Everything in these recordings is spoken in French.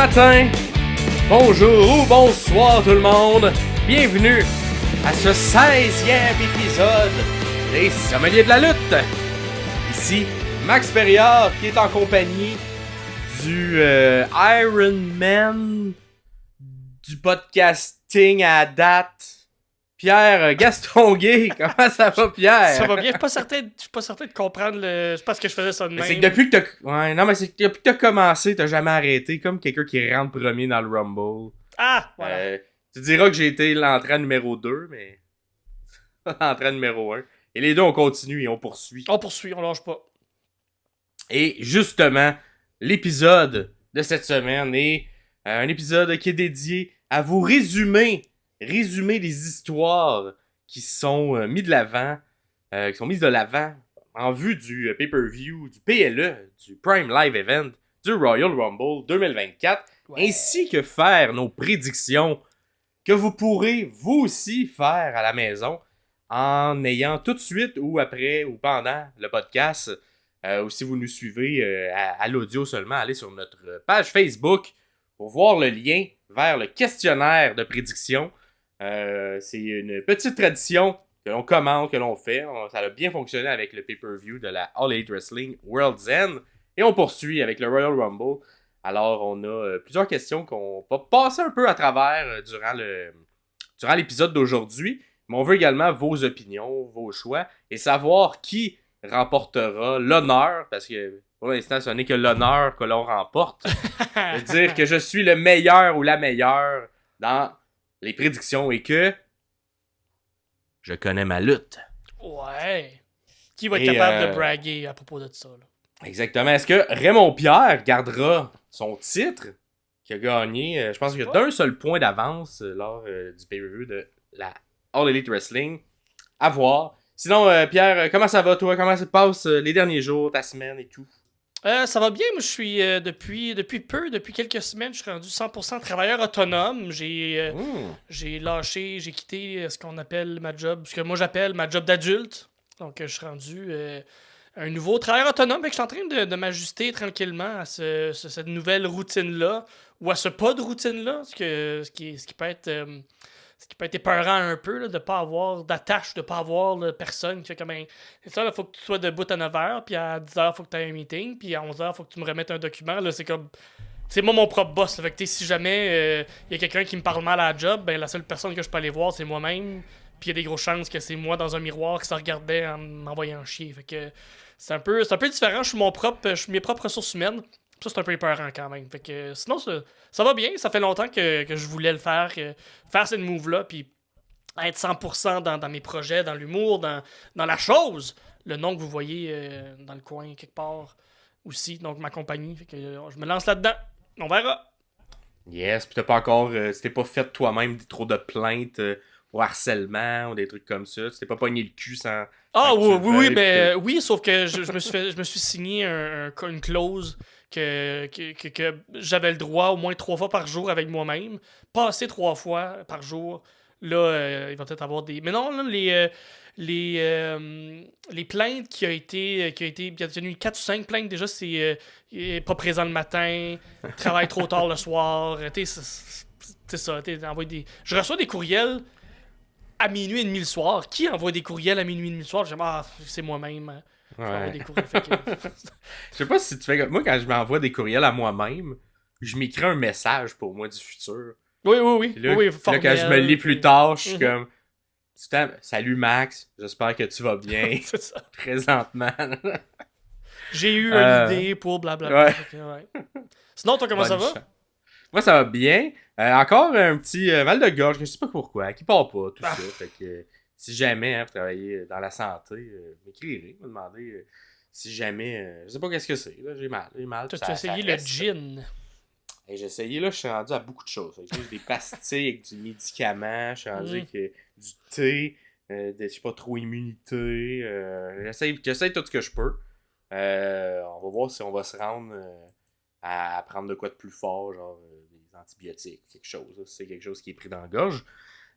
matin, bonjour ou bonsoir tout le monde. Bienvenue à ce 16e épisode des Sommeliers de la lutte. Ici, Max Perriard qui est en compagnie du Iron Man du podcasting à date. Pierre Gastonguay, comment ça va, Pierre? Ça va bien, je suis pas certain de comprendre le... C'est parce que je faisais ça de même. C'est que depuis que t'as... Ouais, non, mais c'est que depuis que t'as commencé, t'as jamais arrêté, comme quelqu'un qui rentre premier dans le Rumble. Ah, voilà. Tu diras que j'ai été l'entrée numéro 2, mais... l'entrée numéro 1. Et les deux, on continue et on poursuit. On poursuit, on lâche pas. Et justement, l'épisode de cette semaine est un épisode qui est dédié à vous résumer les histoires qui sont mises de l'avant, en vue du pay-per-view, du PLE, du Prime Live Event, du Royal Rumble 2024, Ouais. ainsi que faire nos prédictions que vous pourrez vous aussi faire à la maison en ayant tout de suite ou après ou pendant le podcast, ou si vous nous suivez à l'audio seulement, allez sur notre page Facebook pour voir le lien vers le questionnaire de prédiction. C'est une petite tradition que l'on commente, que l'on fait. Ça a bien fonctionné avec le pay-per-view de la All Elite Wrestling World's End. Et on poursuit avec le Royal Rumble. Alors, on a plusieurs questions qu'on va passer un peu à travers durant l'épisode d'aujourd'hui. Mais on veut également vos opinions, vos choix, et savoir qui remportera l'honneur, parce que pour l'instant, ce n'est que l'honneur que l'on remporte, de dire que je suis le meilleur ou la meilleure dans les prédictions et que je connais ma lutte. Ouais. Qui va être capable de braguer à propos de ça, là? Exactement. Est-ce que Raymond Pierre gardera son titre qui a gagné, je pense qu'il y a d'un seul point d'avance lors du pay-per-view de la All Elite Wrestling? À voir. Sinon, Pierre, comment ça va, toi? Comment se passe les derniers jours, ta semaine et tout? Ça va bien, moi je suis depuis quelques semaines, je suis rendu 100% travailleur autonome. J'ai quitté ce qu'on appelle ma job, ce que moi j'appelle ma job d'adulte. Donc je suis rendu un nouveau travailleur autonome. Fait que je suis en train de m'ajuster tranquillement à cette nouvelle routine-là, ou à ce pas de routine-là, ce qui peut être épeurant un peu, là, de pas avoir d'attache, de pas avoir de personne qui fait comme c'est ça, il faut que tu sois debout à 9h, puis à 10h, il faut que tu aies un meeting, puis à 11h, il faut que tu me remettes un document. Là, c'est comme. C'est moi mon propre boss. Là. Fait que si jamais il y a quelqu'un qui me parle mal à la job, ben la seule personne que je peux aller voir, c'est moi-même. Puis il y a des grosses chances que c'est moi dans un miroir qui se regardait en m'envoyant chier. Fait que c'est un peu différent. Je suis mes propres ressources humaines. Ça, c'est un peu épeurant quand même. Fait que sinon, ça va bien. Ça fait longtemps que je voulais le faire. Faire cette move-là, puis être 100% dans mes projets, dans l'humour, dans la chose. Le nom que vous voyez dans le coin, quelque part aussi. Donc, ma compagnie. Fait que je me lance là-dedans. On verra. Yes, pis t'as pas encore... tu t'es pas fait toi-même trop de plaintes au harcèlement ou des trucs comme ça. Tu t'es pas pogné le cul sans... Ah oui, mais oui, sauf que je me suis signé une clause que j'avais le droit au moins 3 fois par jour avec moi-même. Passer 3 fois par jour, là, il va peut-être avoir des... Mais non, là, les plaintes qui a été... Il y a eu 4 ou 5 plaintes déjà, c'est pas présent le matin, travaille trop tard le soir, c'est ça, je reçois des courriels à minuit et demi le soir. Qui envoie des courriels à minuit et demi le soir? Je dis, c'est moi-même. Ouais. Des courriels. Je sais pas si tu fais comme... Moi, quand je m'envoie des courriels à moi-même, je m'écris un message pour moi du futur. Oui. Puis là, Formel, quand je me lis plus tard, je suis Mhm. comme... Salut Max, j'espère que tu vas bien C'est ça. présentement. J'ai eu une idée pour blablabla. Ouais. Ouais. Sinon, toi, comment ça va? Moi, ça va bien. Encore un petit mal de gorge, je sais pas pourquoi, qui part pas, tout ça. Fait que si jamais vous travaillez dans la santé, m'écrirez, me demandez si jamais... je sais pas qu'est-ce que c'est, là, j'ai mal. T'as essayé le gin? Et j'ai essayé, là, je suis rendu à beaucoup de choses. J'ai des pastilles avec du médicament, je suis rendu avec du thé, je sais pas trop, immunité. J'essaye tout ce que je peux. On va voir si on va se rendre à prendre de quoi de plus fort, genre des antibiotiques, quelque chose. Là, si c'est quelque chose qui est pris dans la gorge.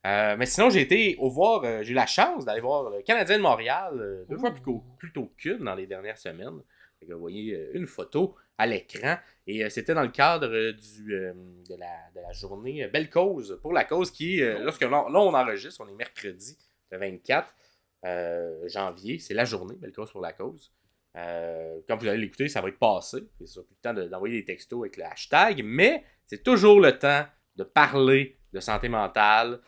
Mais sinon, j'ai eu la chance d'aller voir le Canadien de Montréal 2 fois plus tôt qu'une dans les dernières semaines. Fait que vous voyez une photo à l'écran. Et c'était dans le cadre de la journée Belle Cause, pour la cause qui, lorsque là on enregistre, on est mercredi, le 24 janvier, c'est la journée Belle Cause pour la cause. Quand vous allez l'écouter, ça va être passé. C'est sûr, plus le temps d'envoyer des textos avec le hashtag, mais c'est toujours le temps de parler de santé mentale.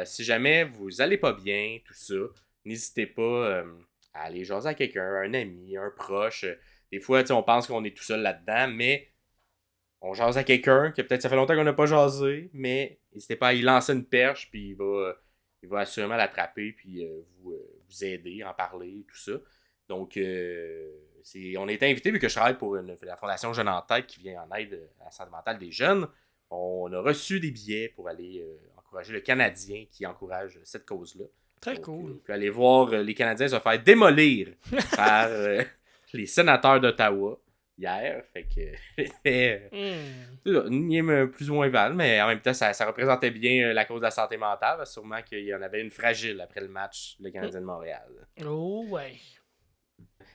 Si jamais vous allez pas bien, tout ça, n'hésitez pas à aller jaser à quelqu'un, un ami, un proche. Des fois, on pense qu'on est tout seul là-dedans, mais on jase à quelqu'un, que peut-être ça fait longtemps qu'on n'a pas jasé, mais n'hésitez pas à y lancer une perche, puis il va assurément l'attraper, puis vous aider, en parler, tout ça. Donc, on a été invité, vu que je travaille pour la Fondation Jeunes en Tête, qui vient en aide à la santé mentale des jeunes. On a reçu des billets pour aller encourager le Canadien qui encourage cette cause-là. Très cool. Puis aller voir les Canadiens se faire démolir par les sénateurs d'Ottawa hier. Fait que c'était une game plus ou moins valable, mais en même temps, ça représentait bien la cause de la santé mentale. Sûrement qu'il y en avait une fragile après le match, le Canadien de Montréal. Oh ouais.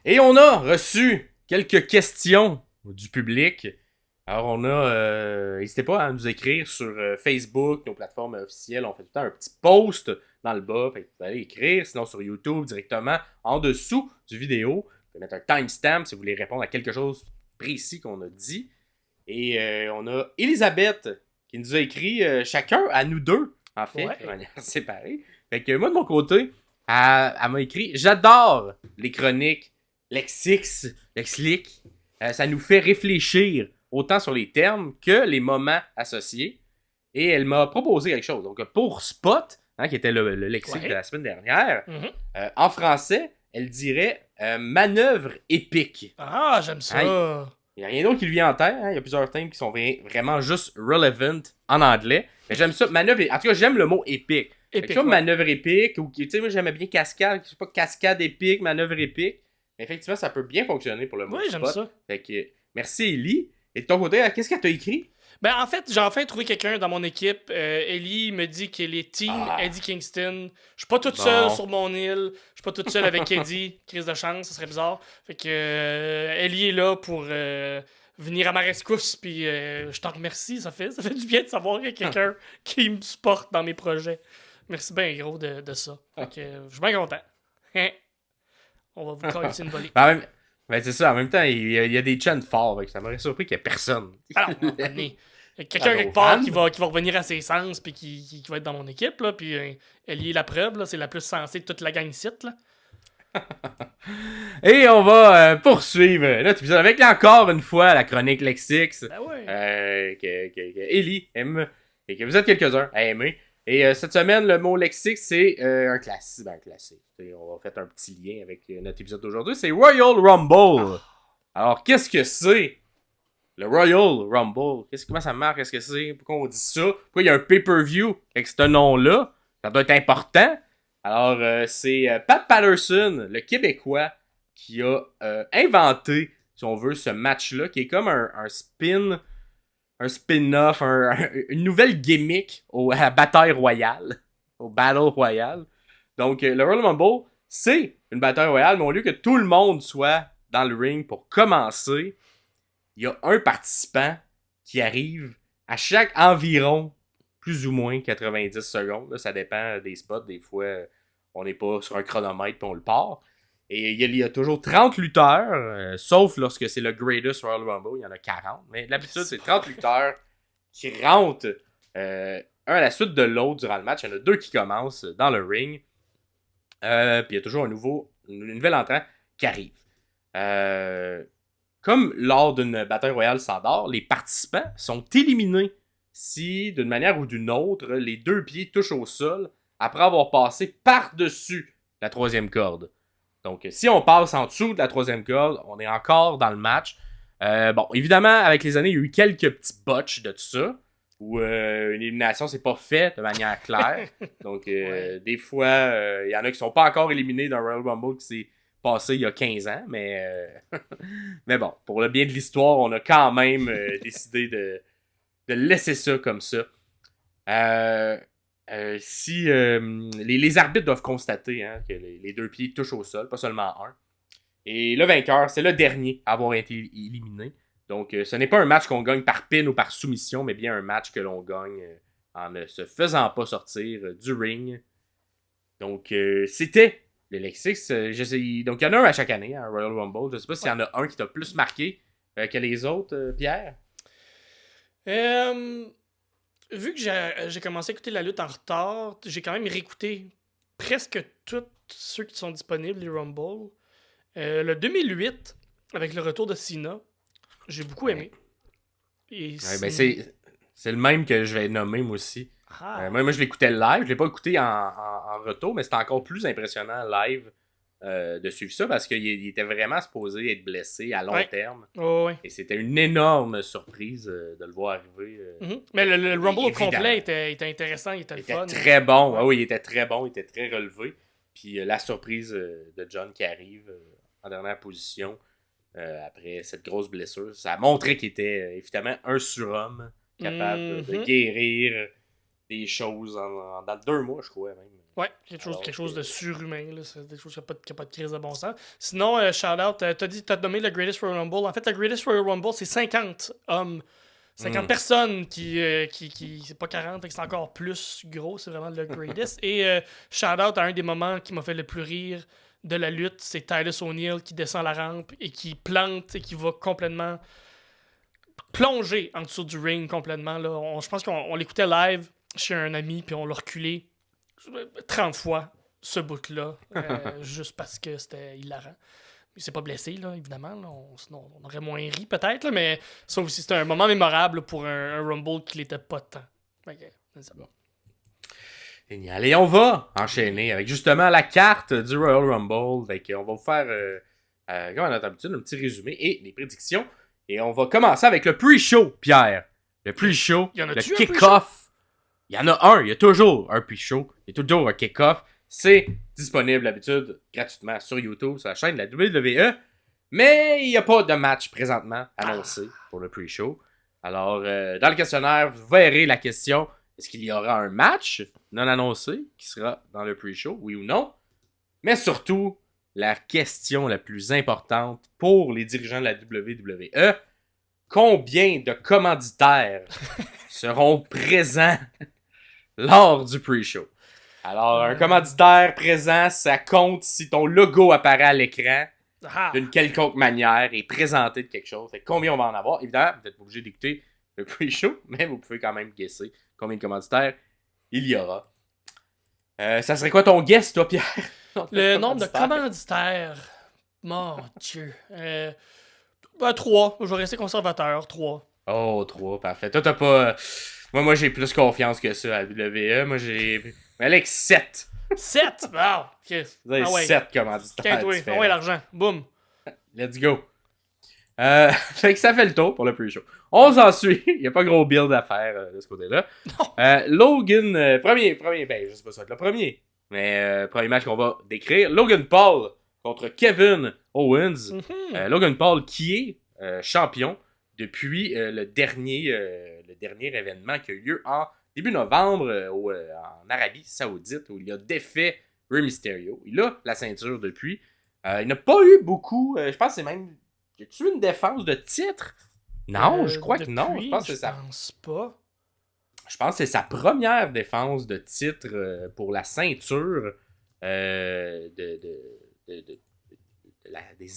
Et on a reçu quelques questions du public. Alors on a, n'hésitez pas à nous écrire sur Facebook, nos plateformes officielles, on fait tout le temps un petit post dans le bas, fait que vous allez écrire, sinon sur YouTube directement, en dessous du vidéo, vous pouvez mettre un timestamp si vous voulez répondre à quelque chose précis qu'on a dit. Et on a Elisabeth qui nous a écrit chacun à nous deux, en fait, de manière séparée. Fait que moi de mon côté, elle m'a écrit « J'adore les chroniques Lexique, ça nous fait réfléchir autant sur les termes que les moments associés. » Et elle m'a proposé quelque chose. Donc, pour Spot, qui était le lexique de la semaine dernière, en français, elle dirait manœuvre épique. Ah, j'aime ça. Il n'y a rien d'autre qui lui vient en tête. Il y a plusieurs thèmes qui sont vraiment juste relevant en anglais. Mais j'aime ça. Manœuvre, en tout cas, j'aime le mot épique. Épique, manœuvre épique, ou tu sais, moi j'aimais bien cascade, je sais pas, cascade épique, manœuvre épique. Mais effectivement, ça peut bien fonctionner pour le mot Spot. J'aime ça. Fait que, merci Ellie. Et de ton côté, qu'est-ce qu'elle t'a écrit? Ben, en fait, j'ai enfin trouvé quelqu'un dans mon équipe. Ellie me dit qu'elle est team Eddie Kingston. Je suis pas toute seule sur mon île. Je suis pas toute seule avec Eddie. Crise de chance, ça serait bizarre. Fait que Ellie est là pour venir à ma rescousse. Puis je t'en remercie. Ça fait du bien de savoir qu'il y a quelqu'un qui me supporte dans mes projets. Merci bien gros de ça. Fait que je suis bien content. On va vous coller une volée. Ben c'est ça, en même temps, il y a des chants forts, ça m'aurait surpris qu'il n'y ait personne. Alors, quelqu'un quelque part qui va revenir à ses sens puis qui va être dans mon équipe, là, puis elle y est la preuve, là, c'est la plus sensée de toute la gang site. Là. Et on va poursuivre notre épisode avec encore une fois la chronique Lexique. Ben ouais. Que Ellie aime et que vous êtes quelques-uns à aimer. Et cette semaine, le mot lexique, c'est un classique. Ben, un classique. On va faire un petit lien avec notre épisode d'aujourd'hui. C'est Royal Rumble. Alors, qu'est-ce que c'est le Royal Rumble? Comment ça marche? Qu'est-ce que c'est? Pourquoi on dit ça? Pourquoi il y a un pay-per-view avec ce nom-là? Ça doit être important. Alors, c'est Pat Patterson, le Québécois, qui a inventé, si on veut, ce match-là, qui est comme un spin-off, une nouvelle gimmick à la bataille royale, au Battle Royale. Donc, le Royal Rumble, c'est une bataille royale, mais au lieu que tout le monde soit dans le ring pour commencer, il y a un participant qui arrive à chaque environ plus ou moins 90 secondes. Là, ça dépend des spots. Des fois, on n'est pas sur un chronomètre et on le part. Et il y a toujours 30 lutteurs, sauf lorsque c'est le Greatest Royal Rumble, il y en a 40. Mais d'habitude, c'est 30 lutteurs qui rentrent un à la suite de l'autre durant le match. Il y en a 2 qui commencent dans le ring. Puis il y a toujours une nouvelle entrant qui arrive. Comme lors d'une bataille royale standard, les participants sont éliminés si, d'une manière ou d'une autre, les 2 pieds touchent au sol après avoir passé par-dessus la 3e corde. Donc, si on passe en dessous de la 3e corde, on est encore dans le match. Bon, évidemment, avec les années, il y a eu quelques petits botches de tout ça, où une élimination s'est pas faite de manière claire. Donc, des fois, il y en a qui sont pas encore éliminés d'un Royal Rumble qui s'est passé il y a 15 ans, mais bon, pour le bien de l'histoire, on a quand même décidé de laisser ça comme ça. Si les arbitres doivent constater que les 2 pieds touchent au sol, pas seulement un. Et le vainqueur, c'est le dernier à avoir été éliminé. Donc, ce n'est pas un match qu'on gagne par pin ou par soumission, mais bien un match que l'on gagne en ne se faisant pas sortir du ring. Donc, c'était le Lexis. Donc, il y en a un à chaque année, hein, Royal Rumble. Je ne sais pas s'il y en a un qui t'a plus marqué que les autres, Pierre. Vu que j'ai commencé à écouter la lutte en retard, j'ai quand même réécouté presque tous ceux qui sont disponibles, les Rumble. Le 2008, avec le retour de Cena, j'ai beaucoup aimé. Et c'est le même que je vais nommer, moi aussi. Moi, je l'écoutais live. Je ne l'ai pas écouté en retour, mais c'était encore plus impressionnant live de suivre ça parce qu'il était vraiment supposé être blessé à long terme. Ouais. Et c'était une énorme surprise de le voir arriver. Mais le Rumble au complet était intéressant, il était le fun. Très bon. Oui, il était très bon, il était très relevé. Puis la surprise de John qui arrive en dernière position après cette grosse blessure, ça a montré qu'il était évidemment un surhomme capable de guérir des choses dans 2 mois, je crois même. Ouais, quelque chose de surhumain, là. C'est des choses qui n'ont pas de crise de bon sens. Sinon, shout-out, t'as nommé le Greatest Royal Rumble. En fait, le Greatest Royal Rumble, c'est 50 hommes. 50 personnes qui c'est pas 40, fait que c'est encore plus gros, c'est vraiment le greatest. Et shout-out à un des moments qui m'a fait le plus rire de la lutte, c'est Titus O'Neil qui descend la rampe et qui plante et qui va complètement plonger en dessous du ring complètement. Là. Je pense qu'on l'écoutait live chez un ami, puis on l'a reculé 30 fois, ce bout-là, juste parce que c'était hilarant. Il s'est pas blessé, là, évidemment. Là. Sinon, on aurait moins ri, peut-être, là, mais ça aussi, c'était un moment mémorable pour un Rumble qui l'était pas tant. Ok, c'est bon. Génial. Et on va enchaîner avec justement la carte du Royal Rumble. On va vous faire, comme on a l'habitude, un petit résumé et les prédictions. Et on va commencer avec le pre-show, Pierre. Le pre-show, le kick-off. Il y en a un, il y a toujours un pre-show, il y a toujours un kick-off. C'est disponible d'habitude gratuitement sur YouTube, sur la chaîne de la WWE. Mais il n'y a pas de match présentement annoncé pour le pre-show. Alors, dans le questionnaire, vous verrez la question. Est-ce qu'il y aura un match non annoncé qui sera dans le pre-show, oui ou non? Mais surtout, la question la plus importante pour les dirigeants de la WWE, combien de commanditaires seront présents lors du pre-show? Alors, un commanditaire présent, ça compte si ton logo apparaît à l'écran d'une quelconque manière et présenté de quelque chose. Fait que combien on va en avoir? Évidemment, vous n'êtes pas obligé d'écouter le pre-show, mais vous pouvez quand même guesser combien de commanditaires il y aura. Ça serait quoi ton guess, toi, Pierre? Le nombre de commanditaires. Mon Dieu. 3. Je vais rester conservateur. 3. Oh, 3. Parfait. Toi, t'as pas... Moi, j'ai plus confiance que ça à la WWE. Moi, j'ai... Mais Alex, 7. 7? Wow. Okay. Vous avez 7 commanditaires différents. Ouais, l'argent. Boum. Let's go. Fait que ça fait le tour pour le pre-show. On s'en suit. Il n'y a pas gros build à faire de ce côté-là. Logan, premier, ben, je sais pas si ça va être le premier. Mais premier match qu'on va décrire. Logan Paul contre Kevin Owens. Logan Paul qui est champion depuis le dernier événement qui a eu lieu en début novembre en Arabie Saoudite où il a défait Rey Mysterio. Il a la ceinture depuis. Il n'a pas eu beaucoup. Je pense que c'est même... Y a-tu une défense de titre? Non, je crois que non. Je pense pas. Je pense que c'est sa première défense de titre pour la ceinture des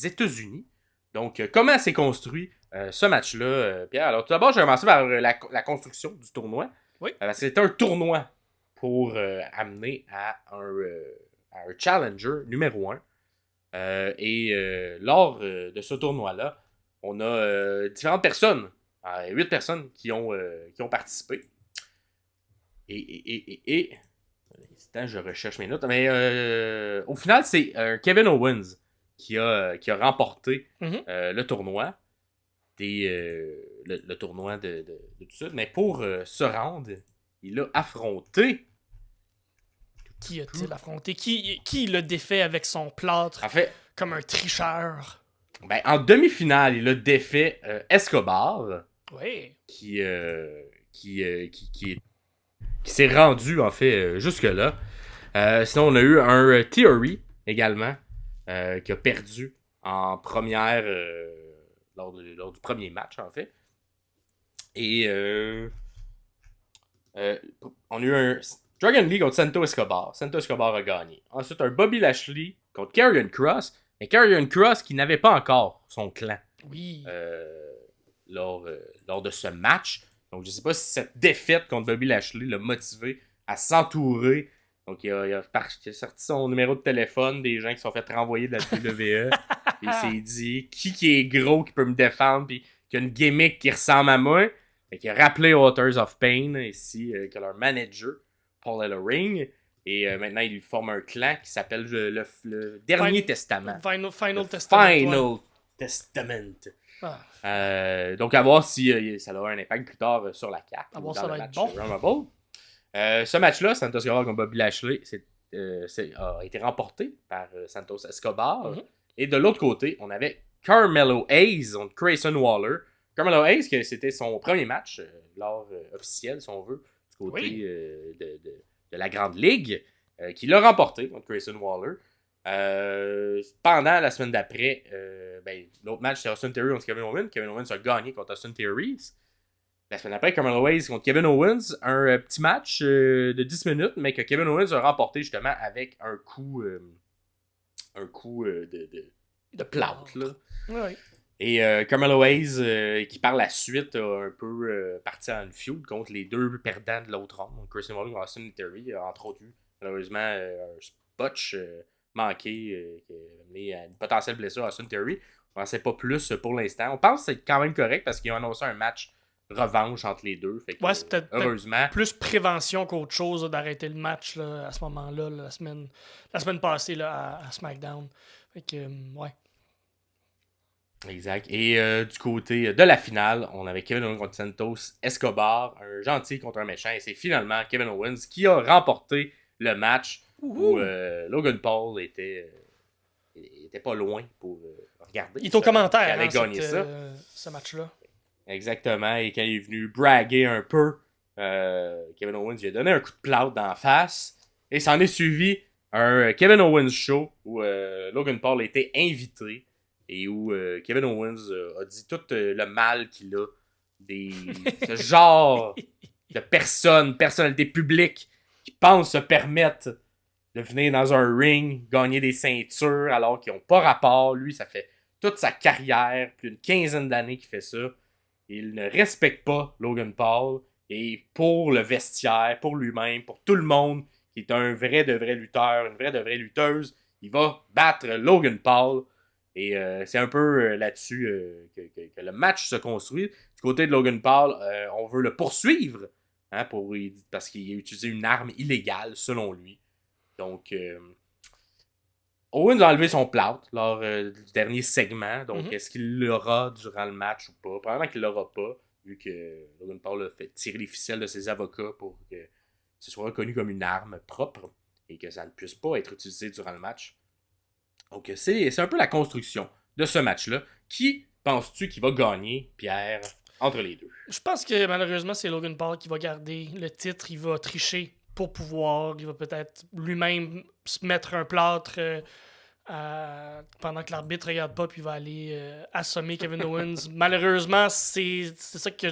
États-Unis. Donc, comment s'est construit ce match-là, Pierre? Alors, tout d'abord, je vais commencer par la construction du tournoi. Oui. C'était un tournoi pour amener à un challenger numéro 1. Lors de ce tournoi-là, on a différentes personnes, 8 personnes qui ont participé. Et je recherche mes notes, mais au final, c'est Kevin Owens qui a remporté le tournoi, le tournoi de tout ça. Mais pour se rendre, il a affronté... Qui a-t-il affronté? Qui l'a défait avec son plâtre comme un tricheur? Ben, en demi-finale, il a défait Escobar. Oui. Qui s'est rendu, en fait, jusque-là. Sinon, on a eu un Theory également, qui a perdu en première lors du premier match, en fait. Et on a eu un Dragon Lee contre Santos Escobar. Santos Escobar a gagné. Ensuite, un Bobby Lashley contre Karrion Kross. Mais Karrion Kross qui n'avait pas encore son clan Oui. lors de ce match. Donc, je ne sais pas si cette défaite contre Bobby Lashley l'a motivé à s'entourer. Donc, il a sorti son numéro de téléphone des gens qui se sont fait renvoyer de la WWE. Il s'est dit qui est gros, qui peut me défendre, puis qui a une gimmick qui ressemble à moi. Fait qu'il a rappelé Authors of Pain, ici, que leur manager, Paul Ellering. Et maintenant, il forme un clan qui s'appelle le Dernier Testament. Final Testament. Testament. Ah. Donc, à voir si ça aura un impact plus tard sur la carte. À voir dans ça le va match être bon. Rumble. Ce match-là, Santos Escobar contre Bobby Lashley, a été remporté par Santos Escobar. Mhm. Et de l'autre côté, on avait Carmelo Hayes contre Grayson Waller. Carmelo Hayes, que c'était son premier match officiel, si on veut, du côté Oui. de la Grande Ligue, qui l'a remporté contre Grayson Waller. Pendant la semaine d'après, l'autre match, c'était Austin Theory contre Kevin Owens. Kevin Owens a gagné contre Austin Theory. La semaine après, Carmelo Hayes contre Kevin Owens, un petit match de 10 minutes, mais que Kevin Owens a remporté justement avec un coup de plâtre. Là. Oui. Et Carmelo Hayes, qui par la suite a un peu parti en feud contre les deux perdants de l'autre ronde. Donc, Grayson Waller et Austin Theory, entre autres, malheureusement, un botch manqué qui a mené à une potentielle blessure à Austin Theory. On n'en sait pas plus pour l'instant. On pense que c'est quand même correct parce qu'ils ont annoncé un match revanche entre les deux. Fait que, Ouais, c'est peut-être heureusement. plus prévention qu'autre chose là, d'arrêter le match là, à ce moment-là, là, la semaine passée là, à SmackDown. Fait que, ouais. Exact. Et du côté de la finale, on avait Kevin Owens contre Santos Escobar, un gentil contre un méchant. Et c'est finalement Kevin Owens qui a remporté le match où Logan Paul était pas loin pour regarder. Il est au commentaire. Il avait gagné ce match-là. Exactement. Et quand il est venu braguer un peu, Kevin Owens lui a donné un coup de plâtre d'en face. Et s'en est suivi un Kevin Owens show où Logan Paul a été invité. Et où Kevin Owens a dit tout le mal qu'il a ce genre de personnalité publique qui pensent se permettre de venir dans un ring, gagner des ceintures alors qu'ils n'ont pas rapport. Lui, ça fait toute sa carrière, plus d'une 15aine d'années qu'il fait ça. Il ne respecte pas Logan Paul. Et pour le vestiaire, pour lui-même, pour tout le monde qui est un vrai de vrai lutteur, une vraie de vraie lutteuse, il va battre Logan Paul. Et c'est un peu là-dessus que le match se construit. Du côté de Logan Paul, on veut le poursuivre parce qu'il a utilisé une arme illégale, selon lui. Donc, Owens a enlevé son plâtre lors du dernier segment. Donc, est-ce qu'il l'aura durant le match ou pas? Probablement qu'il l'aura pas, vu que Logan Paul a fait tirer les ficelles de ses avocats pour que ce soit reconnu comme une arme propre et que ça ne puisse pas être utilisé durant le match. Donc, c'est un peu la construction de ce match-là. Qui penses-tu qui va gagner, Pierre, entre les deux? Je pense que malheureusement, c'est Logan Paul qui va garder le titre. Il va tricher pour pouvoir. Il va peut-être lui-même se mettre un plâtre pendant que l'arbitre ne regarde pas, puis il va aller assommer Kevin Owens. Malheureusement, c'est ça que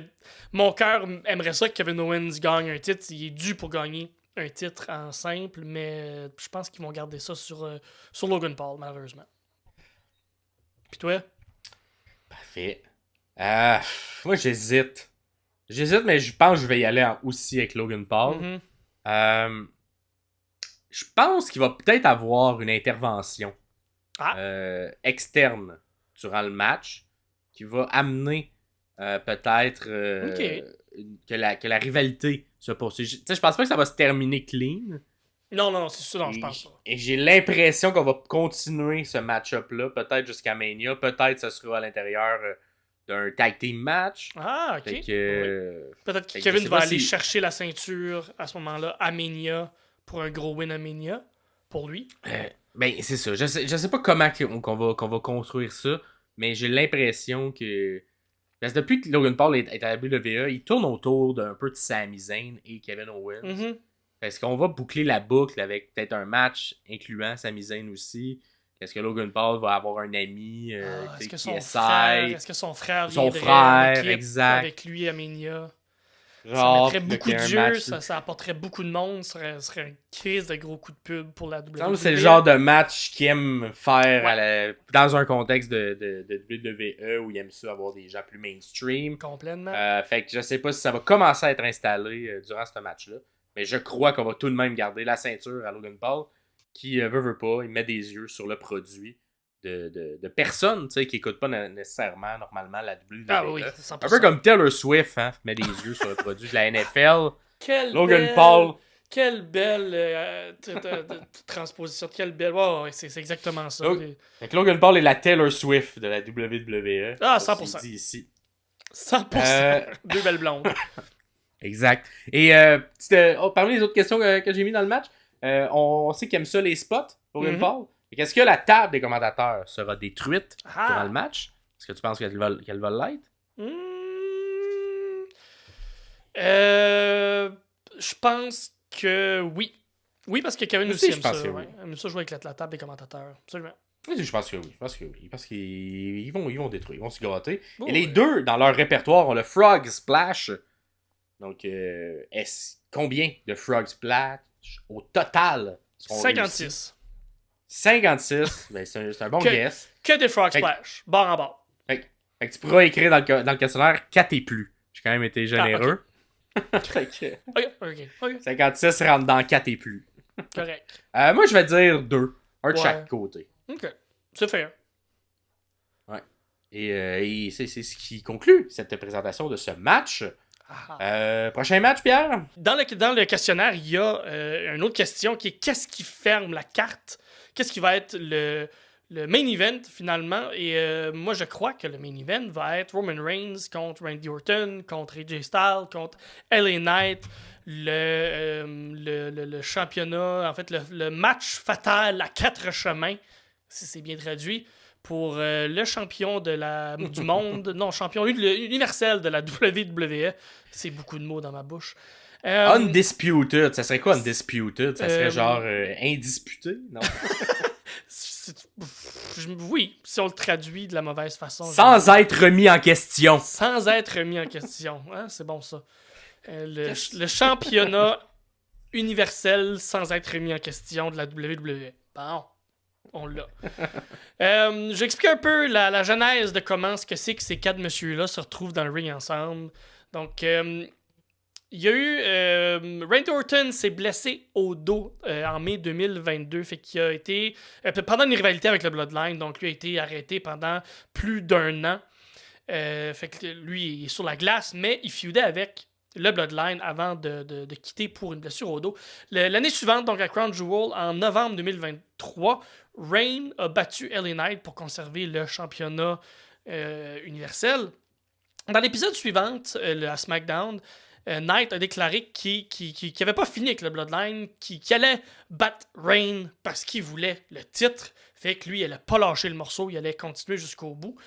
mon cœur aimerait ça que Kevin Owens gagne un titre. Il est dû pour gagner un titre en simple, mais je pense qu'ils vont garder ça sur Logan Paul, malheureusement. Puis toi? Parfait. Moi, j'hésite. Mais je pense que je vais y aller aussi avec Logan Paul. Je pense qu'il va peut-être avoir une intervention externe durant le match qui va amener peut-être que la rivalité se poursuit. Je pense pas que ça va se terminer clean. Non, c'est ça, je pense pas. Et j'ai l'impression qu'on va continuer ce match-up-là, peut-être jusqu'à Mania. Peut-être que ce sera à l'intérieur d'un tag team match. Ah, ok. Peut-être que Kevin va aller chercher la ceinture à ce moment-là à Mania pour un gros win à Mania pour lui. Ben, c'est ça. Je sais pas comment qu'on va construire ça, mais j'ai l'impression que. Parce que depuis que Logan Paul est à la WWE, il tourne autour d'un peu de Sami Zayn et Kevin Owens. Est-ce qu'on va boucler la boucle avec peut-être un match incluant Sami Zayn aussi? Est-ce que Logan Paul va avoir un ami Est-ce que qui son essaie? frère, est-ce que son frère Son viendrait frère, en équipe exact. avec lui à Mania? Ça Genre, mettrait puis là, beaucoup qu'il y a un d'yeux, match, ça apporterait beaucoup de monde, ça serait une crise de gros coups de pub pour la Il me WWE. semble que c'est le genre de match qu'il aime faire Ouais. dans un contexte de WWE où il aime ça avoir des gens plus mainstream. Complètement. Fait que je sais pas si ça va commencer à être installé durant ce match-là. Mais je crois qu'on va tout de même garder la ceinture à Logan Paul qui veut pas, il met des yeux sur le produit de personnes qui n'écoutent pas nécessairement normalement la WWE. Ah oui, Un 100%. peu comme Taylor Swift met des yeux sur le produit de la NFL. Logan Belle, Paul. Quelle belle transposition. Quelle belle. Ouais, c'est exactement ça. Fait que Logan Paul est la Taylor Swift de la WWE. Ah, Ça, 100%. c'est dit ici. 100%. Deux belles blondes. Exact. Et parmi les autres questions que j'ai mis dans le match, on sait qu'il aime ça les spots, Logan Paul. Est-ce que la table des commentateurs sera détruite durant le match? Est-ce que tu penses qu'elle va l'être? Je pense que oui. Oui, parce que Kevin aussi aime ça. Ouais. Aime ça jouer avec la table des commentateurs. Absolument. Oui, je pense que oui. Parce qu'ils vont détruire, ils vont se gratter. Oh, et les deux, dans leur répertoire, ont le Frog Splash. Donc, combien de Frog Splash au total seront 56. Réussis? 56, ben c'est un bon guess. Que des Frog Splash, bord en bord. Fait que tu pourras écrire dans le questionnaire 4 et plus. J'ai quand même été généreux. Okay. OK. 56 rentre dans 4 et plus. Correct. Moi, je vais dire 2. Un de chaque côté. OK. C'est fair. Ouais. Et c'est ce qui conclut cette présentation de ce match. Prochain match, Pierre? Dans le questionnaire, il y a une autre question qui est qu'est-ce qui ferme la carte? Qu'est-ce qui va être le main event finalement? Et moi, je crois que le main event va être Roman Reigns contre Randy Orton, contre AJ Styles, contre LA Knight, le championnat, en fait, le match fatal à 4 chemins, si c'est bien traduit, pour le champion du monde, non, champion universel de la WWE. C'est beaucoup de mots dans ma bouche. Undisputed, ça serait quoi Undisputed? Ça serait genre indisputé? Non. Oui, si on le traduit de la mauvaise façon. Sans être remis en question. Sans être remis en question. Hein? C'est bon ça. Le championnat universel sans être remis en question de la WWE. Bon. On l'a. J'explique un peu la genèse de comment ce que c'est que ces 4 messieurs-là se retrouvent dans le ring ensemble. Donc, il y a eu... Randy Orton s'est blessé au dos en mai 2022. Fait qu'il a été... pendant une rivalité avec le Bloodline, donc lui a été arrêté pendant plus d'1 an. Fait que lui, il est sur la glace, mais il feudait avec le Bloodline avant de quitter pour une blessure au dos. L'année suivante, donc à Crown Jewel, en novembre 2023, Reigns a battu LA Knight pour conserver le championnat universel. Dans l'épisode suivant, à SmackDown, Knight a déclaré qu'il n'avait pas fini avec le Bloodline, qu'il allait battre Reigns parce qu'il voulait le titre. Fait que lui, il allait pas lâcher le morceau, il allait continuer jusqu'au bout.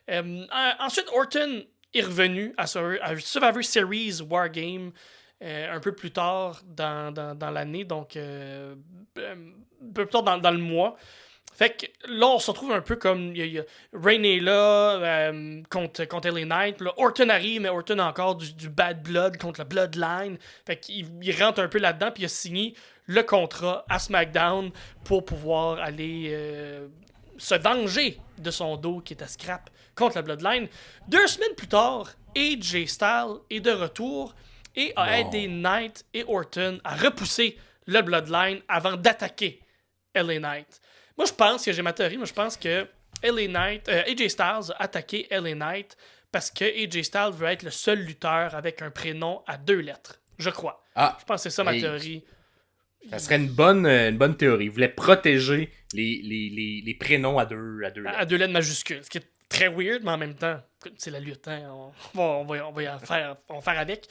Ensuite, Orton est revenu à Survivor Series Wargame un peu plus tard dans l'année, donc un peu plus tard dans le mois. Fait que là, on se retrouve un peu comme Reigns est là contre LA Knight. Là, Orton arrive, mais Orton a encore du bad blood contre le Bloodline. Fait qu'il rentre un peu là-dedans, puis il a signé le contrat à SmackDown pour pouvoir aller se venger de son dos qui est à scrap contre la Bloodline. 2 semaines plus tard, AJ Styles est de retour et a aidé Knight et Orton à repousser le Bloodline avant d'attaquer LA Knight. Moi, je pense que j'ai ma théorie, mais je pense que AJ Styles a attaqué LA Knight parce que AJ Styles veut être le seul lutteur avec un prénom à 2 lettres. Je crois. Je pense que c'est ça ma théorie. Ça serait une bonne théorie. Il voulait protéger les prénoms à 2 lettres. À 2 lettres majuscules. Ce qui est très weird, mais en même temps, c'est la lutte. Hein? On va faire avec.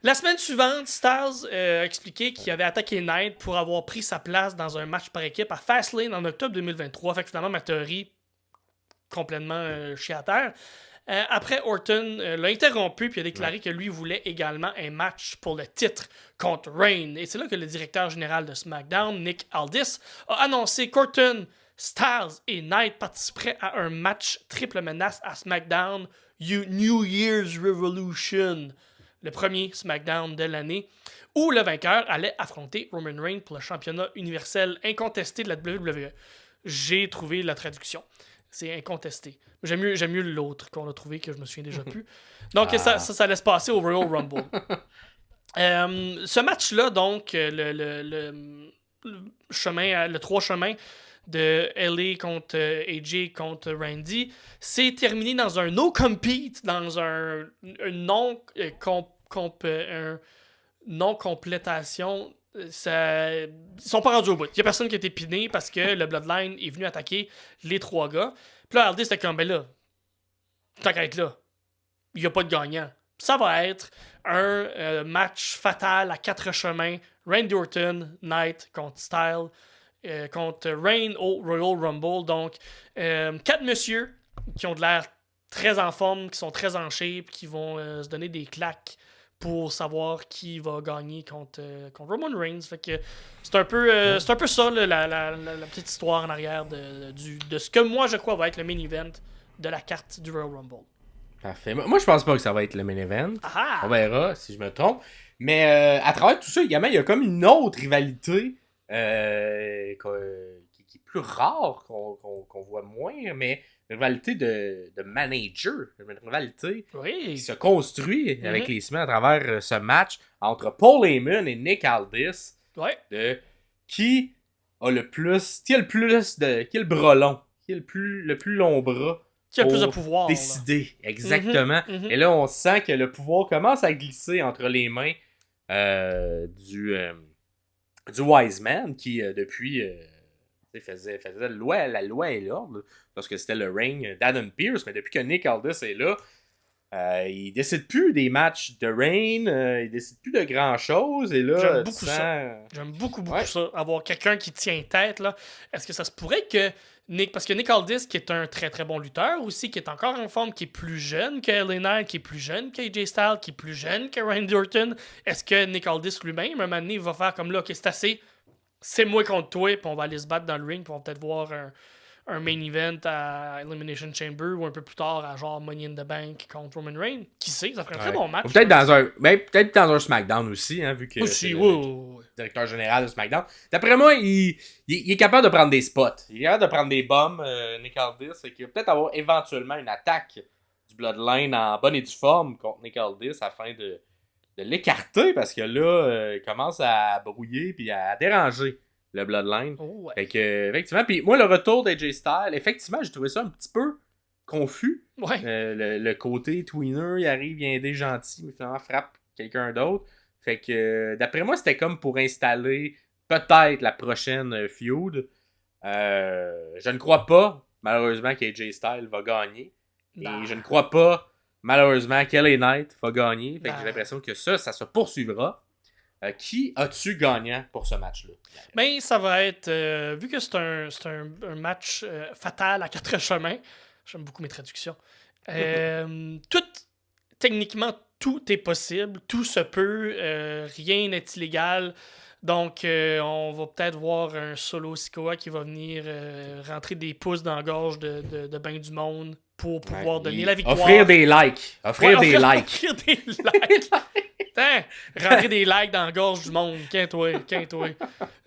La semaine suivante, Styles a expliqué qu'il avait attaqué Knight pour avoir pris sa place dans un match par équipe à Fastlane en octobre 2023. Fait que finalement, ma théorie complètement chiée à terre. Après, Orton l'a interrompu puis a déclaré que lui voulait également un match pour le titre contre Reigns. Et c'est là que le directeur général de SmackDown, Nick Aldis, a annoncé qu'Orton Styles et Knight participeraient à un match triple menace à SmackDown New Year's Revolution, le premier SmackDown de l'année, où le vainqueur allait affronter Roman Reigns pour le championnat universel incontesté de la WWE. J'ai trouvé la traduction. C'est incontesté. J'aime mieux l'autre qu'on a trouvé, que je me souviens déjà plus. Donc, ça laisse passer au Royal Rumble. Ce match-là, donc, le chemin, le 3 chemins de LA contre AJ contre Randy, c'est terminé dans un no-compete, dans un non-complétation. Ils sont pas rendus au bout. Il y a personne qui a été piné parce que le Bloodline est venu attaquer les 3 gars. Puis là, RD, c'était comme, ben là, t'inquiète là, il n'y a pas de gagnant. Ça va être un match fatal à 4 chemins. Randy Orton, Knight contre Style, contre Reign au Royal Rumble. Donc, 4 messieurs qui ont de l'air très en forme, qui sont très en shape, qui vont se donner des claques pour savoir qui va gagner contre Roman Reigns. Fait que c'est un peu ça, là, la petite histoire en arrière de ce que moi je crois va être le main event de la carte du Royal Rumble. Parfait. Moi, je pense pas que ça va être le main event. Ah! On verra si je me trompe. Mais à travers tout ça, également, il y a comme une autre rivalité qui est plus rare, qu'on voit moins, mais une rivalité de manager. Une rivalité qui se construit avec les semaines à travers ce match entre Paul Heyman et Nick Aldis. Ouais. De qui a le plus. Qui a le bras long. Qui a le plus long bras. Qui a le plus de pouvoir. Décider, exactement. Et là, on sent que le pouvoir commence à glisser entre les mains du Wise Man qui, depuis, faisait la loi et l'ordre, parce que c'était le règne d'Adam Pearce, mais depuis que Nick Aldis est là, il décide plus des matchs de Reign, il décide plus de grand-chose, et là, j'aime beaucoup ça. J'aime beaucoup ça. Avoir quelqu'un qui tient tête, là. Est-ce que ça se pourrait que parce que Nick Aldis, qui est un très très bon lutteur aussi, qui est encore en forme, qui est plus jeune que LA Knight, qui est plus jeune que AJ Styles, qui est plus jeune que Randy Orton, est-ce que Nick Aldis lui-même, un moment donné, va faire comme là, ok, c'est assez, c'est moi contre toi, puis on va aller se battre dans le ring, puis on va peut-être voir un main event à Elimination Chamber ou un peu plus tard à genre Money in the Bank contre Roman Reigns. Qui sait, ça ferait un très bon match. Peut-être dans un SmackDown aussi, hein, vu que c'est le directeur général de SmackDown. D'après moi, il est capable de prendre des spots. Il est capable de prendre des bombes, Nick Aldis, et qu'il va peut-être avoir éventuellement une attaque du Bloodline en bonne et due forme contre Nick Aldis afin de l'écarter, parce que là, il commence à brouiller puis à déranger le Bloodline. Oh, ouais. Fait que, effectivement, puis moi, le retour d'AJ Styles, effectivement, j'ai trouvé ça un petit peu confus. Ouais. Le côté tweener, il arrive, il est gentil, mais finalement frappe quelqu'un d'autre. Fait que, d'après moi, c'était comme pour installer peut-être la prochaine feud. Je ne crois pas, malheureusement, qu'AJ Styles va gagner. Et je ne crois pas, malheureusement, qu'LA Knight va gagner. Fait que j'ai l'impression que ça se poursuivra. Qui as-tu gagnant pour ce match-là? Ben, ça va être... vu que c'est un match fatal à 4 chemins, j'aime beaucoup mes traductions, techniquement, tout est possible, tout se peut, rien n'est illégal. Donc, on va peut-être voir un Solo Sikoa qui va venir rentrer des pouces dans la gorge de ben du monde pour pouvoir donner la victoire. Offrir des likes. Offrir des likes. Rentrer des likes dans la gorge du monde. Qu'un-toi.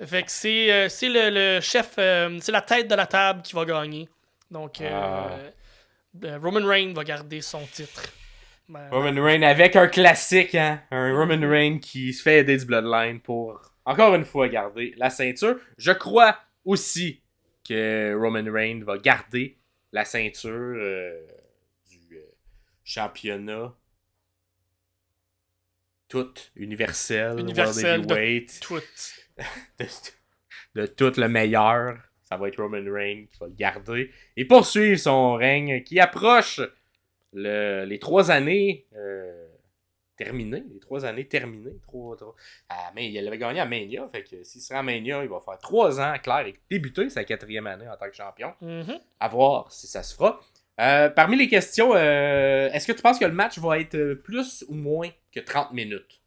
Fait que c'est le chef, c'est la tête de la table qui va gagner. Donc, Roman Reigns va garder son titre. Roman Reigns avec un classique, hein? Un Roman Reigns qui se fait aider du Bloodline pour, encore une fois, garder la ceinture. Je crois aussi que Roman Reigns va garder la ceinture du championnat universel World Heavyweight, de tout le meilleur. Ça va être Roman Reigns qui va le garder et poursuivre son règne qui approche les 3 années terminées. Les 3 années terminées. Mais il avait gagné à Mania, fait que s'il sera à Mania, il va faire 3 ans clair et débuter sa 4e année en tant que champion. À voir si ça se fera. Parmi les questions, est-ce que tu penses que le match va être plus ou moins que 30 minutes?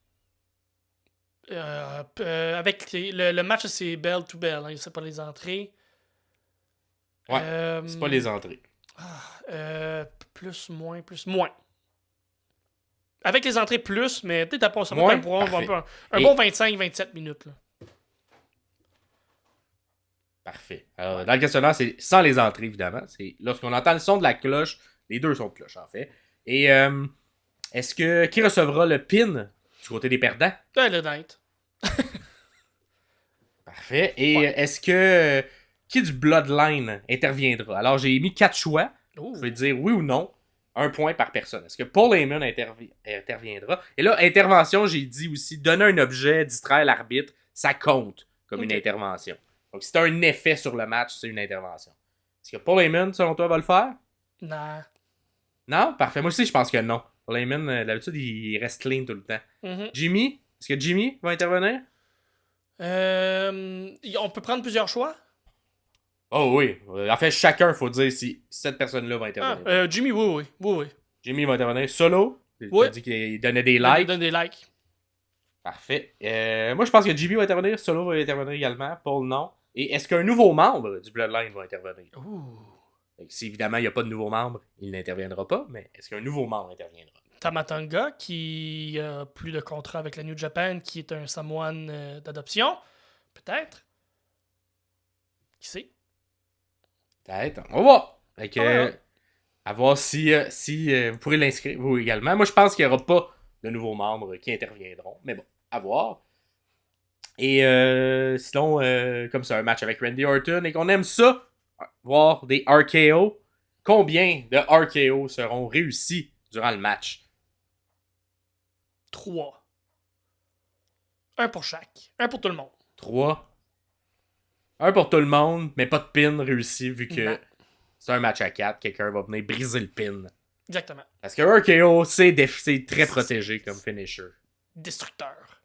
Avec le match, c'est bell to bell, hein, c'est pas les entrées. Ouais, c'est pas les entrées. Plus, moins, plus, moins. Avec les entrées plus, mais peut-être à ça Moins? va Parfait. un bon 25-27 minutes. Là. Parfait. Alors, dans le questionnaire, c'est sans les entrées, évidemment. C'est lorsqu'on entend le son de la cloche, les deux sons de cloche, en fait. Et est-ce que qui recevra le pin du côté des perdants? Le Knight. Parfait. Et est-ce que qui du Bloodline interviendra? Alors, j'ai mis 4 choix. Vous pouvez dire oui ou non. Un point par personne. Est-ce que Paul Heyman interviendra? Et là, intervention, j'ai dit aussi, donner un objet, distraire l'arbitre, ça compte comme une intervention. Donc, si tu as un effet sur le match, c'est une intervention. Est-ce que Paul Heyman, selon toi, va le faire? Non. Non? Parfait. Moi aussi, je pense que non. Paul Heyman, d'habitude, il reste clean tout le temps. Jimmy? Est-ce que Jimmy va intervenir? On peut prendre plusieurs choix? Oh oui. En fait, chacun, il faut dire si cette personne-là va intervenir. Jimmy, oui. Jimmy va intervenir solo. Oui. Il a dit qu'il donnait des likes. Il donne des likes. Parfait. Moi, je pense que Jimmy va intervenir. Solo va intervenir également. Paul, non. Et est-ce qu'un nouveau membre du Bloodline va intervenir? Si évidemment il n'y a pas de nouveau membre, il n'interviendra pas. Mais est-ce qu'un nouveau membre interviendra? Tamatonga, qui a plus de contrat avec la New Japan, qui est un Samoan d'adoption. Peut-être. Qui sait? Peut-être. On va voir. À voir si vous pourrez l'inscrire, vous également. Moi, je pense qu'il n'y aura pas de nouveaux membres qui interviendront. Mais bon, à voir. Et sinon, comme c'est un match avec Randy Orton et qu'on aime ça, voir des RKO, combien de RKO seront réussis durant le match? 3. Un pour chaque. Un pour tout le monde. 3. Un pour tout le monde, mais pas de pin réussi vu que c'est un match à 4. Quelqu'un va venir briser le pin. Exactement. Parce que RKO, c'est très protégé comme finisher. Destructeur.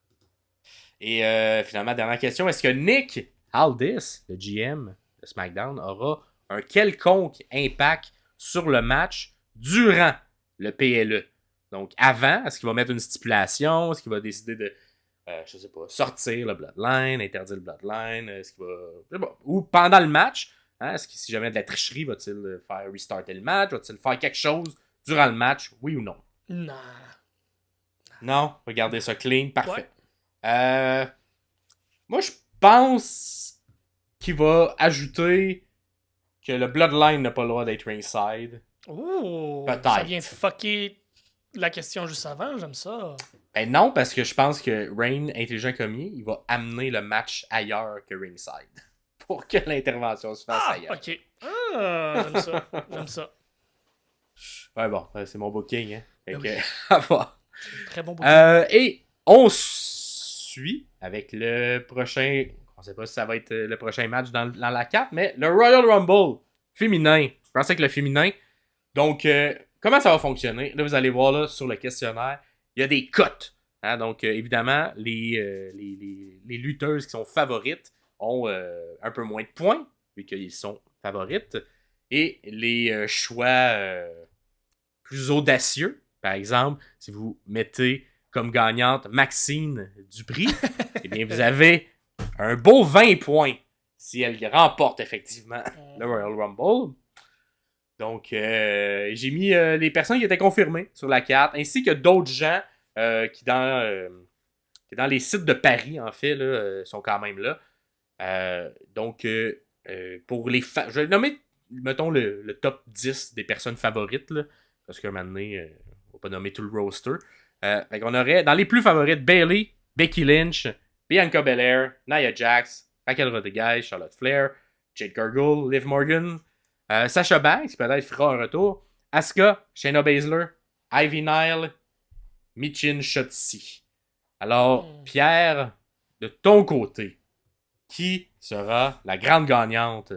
Et finalement, dernière question. Est-ce que Nick Aldis, le GM de SmackDown, aura un quelconque impact sur le match durant le PLE? Donc, avant, est-ce qu'il va mettre une stipulation? Est-ce qu'il va décider de, je sais pas, sortir le Bloodline, interdire le Bloodline? Est-ce qu'il va... Ou pendant le match, hein, est-ce que si jamais de la tricherie, va-t-il faire restarter le match? Va-t-il faire quelque chose durant le match? Oui ou non? Non. Non? Regardez ça clean. Parfait. Ouais. Moi, je pense qu'il va ajouter que le Bloodline n'a pas le droit d'être ringside. Oh! Peut-être. Ça vient fucker la question juste avant, j'aime ça. Ben non, parce que je pense que Reign, intelligent comme il va amener le match ailleurs que ringside. Pour que l'intervention se fasse ailleurs. Ok. J'aime ça. J'aime ça. Ouais, bon, c'est mon booking, hein. Fait oui. À voir. Très bon booking. Et on suit avec le prochain... On sait pas si ça va être le prochain match dans la carte, mais le Royal Rumble féminin. Je pensais que le féminin. Donc, comment ça va fonctionner? Là, vous allez voir là, sur le questionnaire, il y a des cotes. Hein? Donc, évidemment, les lutteuses qui sont favorites ont un peu moins de points, vu qu'ils sont favorites. Et les choix plus audacieux, par exemple, si vous mettez comme gagnante Maxine Dupri, eh bien, vous avez un beau 20 points si elle remporte effectivement le Royal Rumble. Donc, j'ai mis les personnes qui étaient confirmées sur la carte, ainsi que d'autres gens qui dans les sites de Paris, en fait, là, sont quand même là. Donc, pour les je vais nommer, mettons, le top 10 des personnes favorites, là, parce qu'à un moment donné, on va pas nommer tout le roster. On aurait, dans les plus favorites, Bayley, Becky Lynch, Bianca Belair, Nia Jax, Raquel Rodriguez, Charlotte Flair, Jade Cargill, Liv Morgan, Sasha Banks, qui peut-être fera un retour, Asuka, Shayna Baszler, Ivy Nile, Michin Shotzi. Alors, Pierre, de ton côté, qui sera la grande gagnante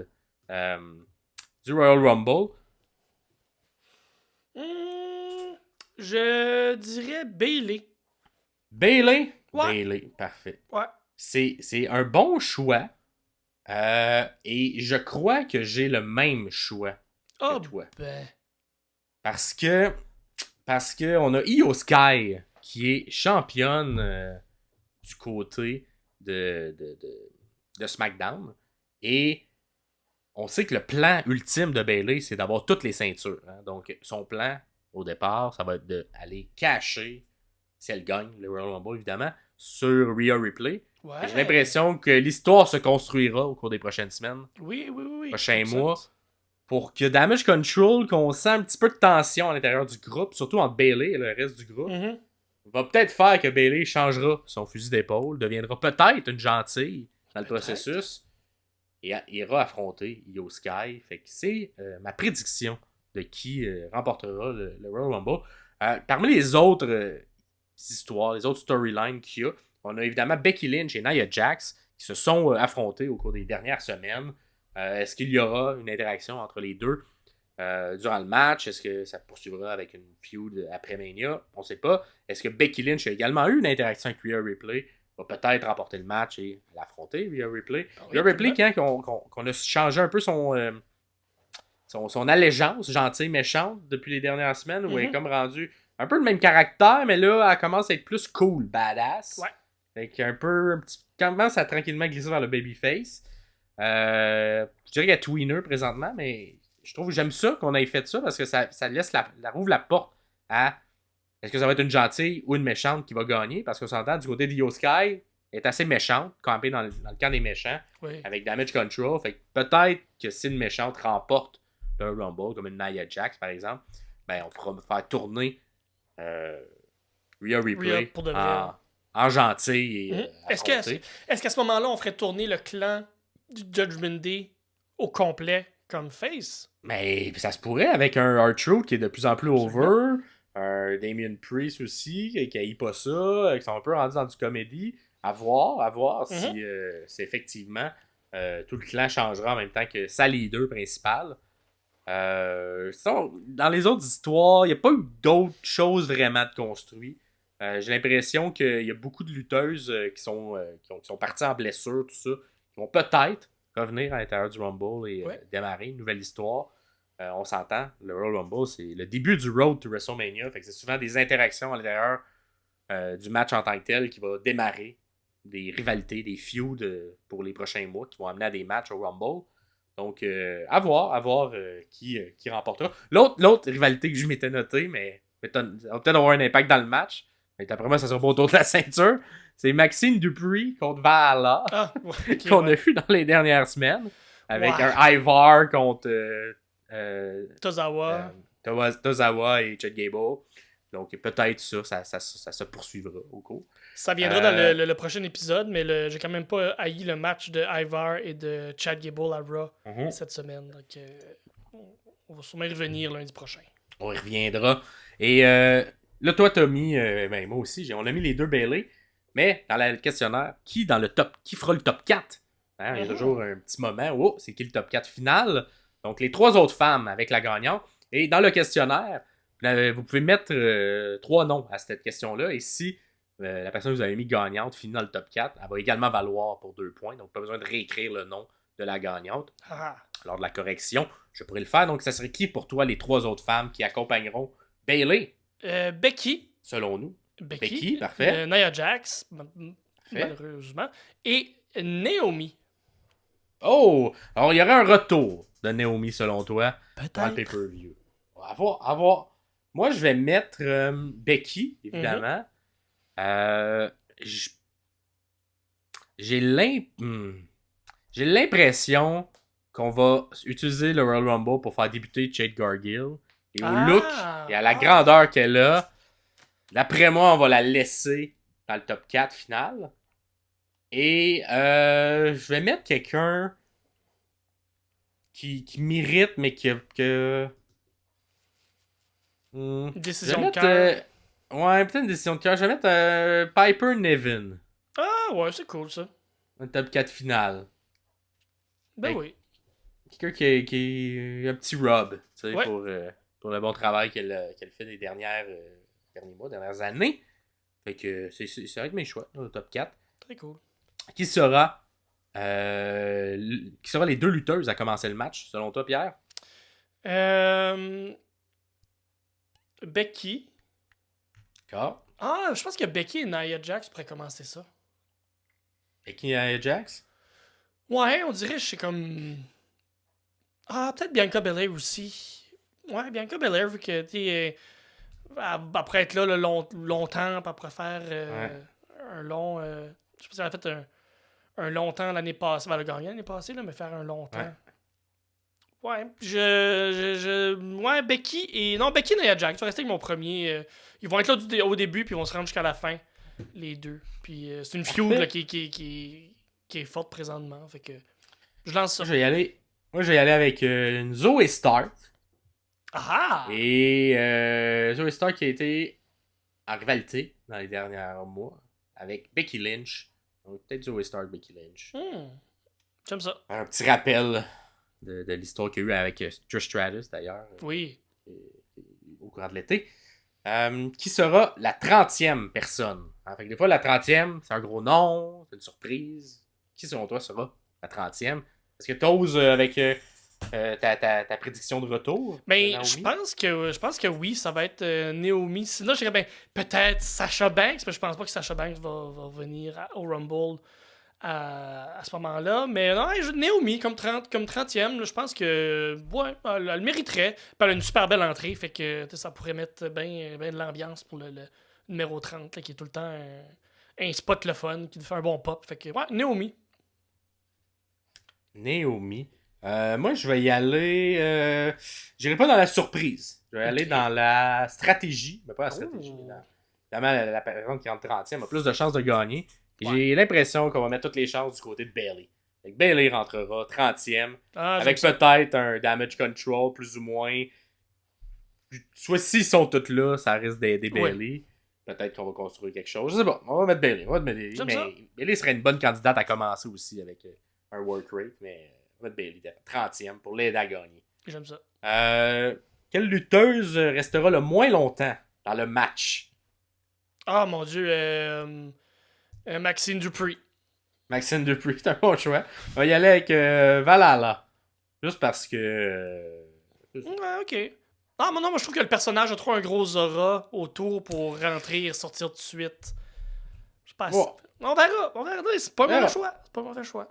du Royal Rumble? Je dirais Bayley. Bayley? Ouais. Bayley, parfait. Ouais. C'est un bon choix. Et je crois que j'ai le même choix que toi. Ben. Parce que on a Io Sky qui est championne du côté de SmackDown. Et on sait que le plan ultime de Bayley, c'est d'avoir toutes les ceintures. Hein. Donc, son plan, au départ, ça va être d'aller cacher, si elle gagne, le Royal Rumble, évidemment, sur Rhea Ripley. Ouais. J'ai l'impression que l'histoire se construira au cours des prochaines semaines, Oui. prochains ça mois, sens. pour que Damage Control, qu'on sent un petit peu de tension à l'intérieur du groupe, surtout entre Bayley et le reste du groupe, Mhm. va peut-être faire que Bayley changera son fusil d'épaule, deviendra peut-être une gentille dans le processus, et ira affronter Io Sky. Fait que c'est ma prédiction de qui remportera le Royal Rumble. Parmi les autres histoires, les autres storylines qu'il y a, on a évidemment Becky Lynch et Nia Jax qui se sont affrontés au cours des dernières semaines. Est-ce qu'il y aura une interaction entre les deux durant le match? Est-ce que ça poursuivra avec une feud après Mania? On ne sait pas. Est-ce que Becky Lynch a également eu une interaction avec Rhea Ripley? Va peut-être remporter le match et l'affronter, Rhea Ripley. Rhea Ripley, quand qu'on a changé un peu son allégeance gentille, méchante depuis les dernières semaines, où elle est comme rendue un peu le même caractère, mais là, elle commence à être plus cool, badass. Ouais. Fait commence à tranquillement glisser vers le babyface. Je dirais qu'elle est tweener présentement, mais je trouve que j'aime ça qu'on ait fait ça parce que ça laisse rouvre la porte à est-ce que ça va être une gentille ou une méchante qui va gagner? Parce qu'on s'entend, du côté d'Io Sky, est assez méchante, campée dans le camp des méchants, avec Damage Control. Fait que peut-être que si une méchante remporte le Rumble, comme une Nia Jax par exemple, ben on pourra faire tourner Rhea Ripley en gentille et Est-ce qu'à ce moment-là, on ferait tourner le clan du Judgment Day au complet comme face? Mais ça se pourrait avec un R-Truth qui est de plus en plus over, un Damien Priest aussi, qui haït pas ça, qui sont un peu rendus dans du comédie. À voir si c'est effectivement tout le clan changera en même temps que sa leader principale. Dans les autres histoires, il n'y a pas eu d'autres choses vraiment de construit. J'ai l'impression qu'il y a beaucoup de lutteuses qui sont parties en blessure, tout ça, qui vont peut-être revenir à l'intérieur du Rumble et démarrer une nouvelle histoire. On s'entend, le Royal Rumble, c'est le début du road to WrestleMania. Fait que c'est souvent des interactions à l'intérieur du match en tant que tel qui va démarrer des rivalités, des feuds pour les prochains mois qui vont amener à des matchs au Rumble. Donc, à voir qui remportera. L'autre rivalité que je m'étais noté, mais ça va peut-être avoir un impact dans le match, mais d'après moi, ça sera pas autour de la ceinture. C'est Maxine Dupree contre Valhalla, qu'on a vu dans les dernières semaines, avec un Ivar contre Tozawa et Chad Gable. Donc peut-être ça se poursuivra au cours. Ça viendra dans le prochain épisode, mais j'ai quand même pas haï le match de Ivar et de Chad Gable à Raw cette semaine. Donc on va sûrement y revenir lundi prochain. On y reviendra. Et là, toi, t'as mis, moi aussi, on a mis les deux Bayley, mais dans le questionnaire, qui fera le top 4? Hein, il y a toujours un petit moment, c'est qui le top 4 final? Donc les 3 autres femmes avec la gagnante. Et dans le questionnaire, vous pouvez mettre 3 noms à cette question-là. Et si la personne que vous avez mis gagnante finit dans le top 4, elle va également valoir pour 2 points. Donc pas besoin de réécrire le nom de la gagnante. Lors de la correction, je pourrais le faire. Donc ça serait qui pour toi les 3 autres femmes qui accompagneront Bayley? Becky. Selon nous. Becky, parfait. Nia Jax, malheureusement. Et Naomi. Oh! Alors, il y aurait un retour de Naomi, selon toi, dans le pay-per-view. À voir. Moi, je vais mettre Becky, évidemment. J'ai l'impression qu'on va utiliser le Royal Rumble pour faire débuter Jade Cargill. Et au look et à la grandeur qu'elle a, d'après moi, on va la laisser dans le top 4 final. Et je vais mettre quelqu'un qui mérite, mais décision de cœur. Ouais, peut-être une décision de cœur. Je vais mettre Piper Niven. Ah ouais, c'est cool ça. Un top 4 final. Ben oui. Quelqu'un qui est un petit rub, tu sais, pour le bon travail qu'elle fait des derniers mois, dernières années. Fait que c'est vrai que mes choix, le top 4. Très cool. Qui sera les 2 lutteuses à commencer le match, selon toi, Pierre? Becky. D'accord. Ah, je pense que Becky et Nia Jax pourraient commencer ça. Becky et Nia Jax? Ouais, on dirait que c'est comme... Ah, peut-être Bianca Belair aussi. Ouais, Bianca Belair, vu que, après être là longtemps, puis après faire Ouais. un long... je sais pas si elle a fait un longtemps l'année passée. Ben, elle a gagné l'année passée, là, mais faire un Ouais. longtemps. Ouais, ouais, Becky et... Non, Becky et Nia Jax, je vais rester avec mon premier. Ils vont être là au début, puis ils vont se rendre jusqu'à la fin, les deux. Puis c'est une feud là, Parfait. qui est forte présentement, fait que je lance Moi, ça. je vais y aller. Moi, je vais y aller avec une Zoe Stark. Ah! Et Zoe Stark qui a été en rivalité dans les derniers mois avec Becky Lynch. Donc, peut-être Zoe Stark, Becky Lynch. Hmm, j'aime ça. Un petit rappel de l'histoire qu'il y a eu avec Trish Stratus, d'ailleurs, Oui. euh, au courant de l'été. Qui sera la 30e personne. Hein, fait que des fois, la 30e, c'est un gros nom, c'est une surprise. Qui, selon toi, sera la 30e? Est-ce que tu oses avec ta prédiction de retour, Ben, je Naomi? pense que oui, ça va être Naomi. Sinon, je dirais ben, peut-être Sasha Banks, mais je pense pas que Sasha Banks va venir au Rumble à ce moment-là. Mais non, Naomi comme 30e, là, je pense que ouais, elle le mériterait. Puis elle a une super belle entrée, fait que ça pourrait mettre bien de l'ambiance pour le numéro 30, là, qui est tout le temps un spot le fun, qui fait un bon pop. Fait que ouais, Naomi. Naomi. Moi, je vais y aller. J'irai pas dans la surprise. Je vais aller Ok. dans la stratégie. Mais pas la stratégie, mais Oh. évidemment, la personne qui rentre 30e a plus de chances de gagner. Ouais. J'ai l'impression qu'on va mettre toutes les chances du côté de Bailey. Fait que Bailey rentrera 30e. Ah, j'aime Avec ça. peut-être un damage control, plus ou moins. Soit s'ils sont tous là, ça risque d'aider Ouais. Bailey. Peut-être qu'on va construire quelque chose. Je sais pas. On va mettre Bailey. On va mettre Bailey. J'aime Mais ça. Bailey serait une bonne candidate à commencer aussi avec un work rate. Mais on va mettre Bailey 30e pour l'aider à gagner. J'aime ça. Quelle lutteuse restera le moins longtemps dans le match? Ah mon dieu, Maxine Dupree. Maxine Dupree, c'est un bon choix. On va y aller avec Valhalla. Juste parce que. Ouais, ok. Ah, mais non, moi je trouve que le personnage a trop un gros aura autour pour rentrer et sortir tout de suite. Je sais pas. Bon, On verra, c'est pas un mauvais verra. choix. C'est pas un mauvais choix.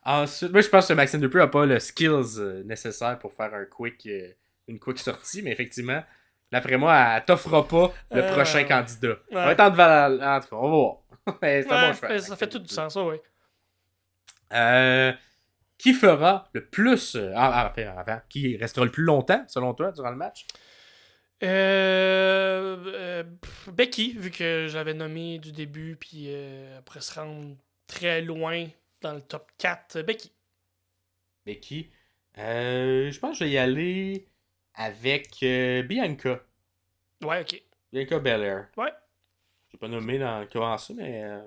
Ensuite, moi je pense que Maxine Dupree n'a pas le skills nécessaire pour faire une quick sortie, mais effectivement, d'après moi, elle t'offrera pas le prochain candidat. Ouais. On va être entre Valhalla. En tout cas, on va voir. Mais c'est un bon choix. Ouais, ça fait tout du sens, ça, ouais. Qui fera le plus. Qui restera le plus longtemps, selon toi, durant le match? Becky, vu que je l'avais nommé du début, puis après se rendre très loin dans le top 4, Becky. Becky. Je pense que je vais y aller avec Bianca. Ouais, ok. Bianca Belair. Ouais, Je l'ai pas nommé dans comment ça, mais elle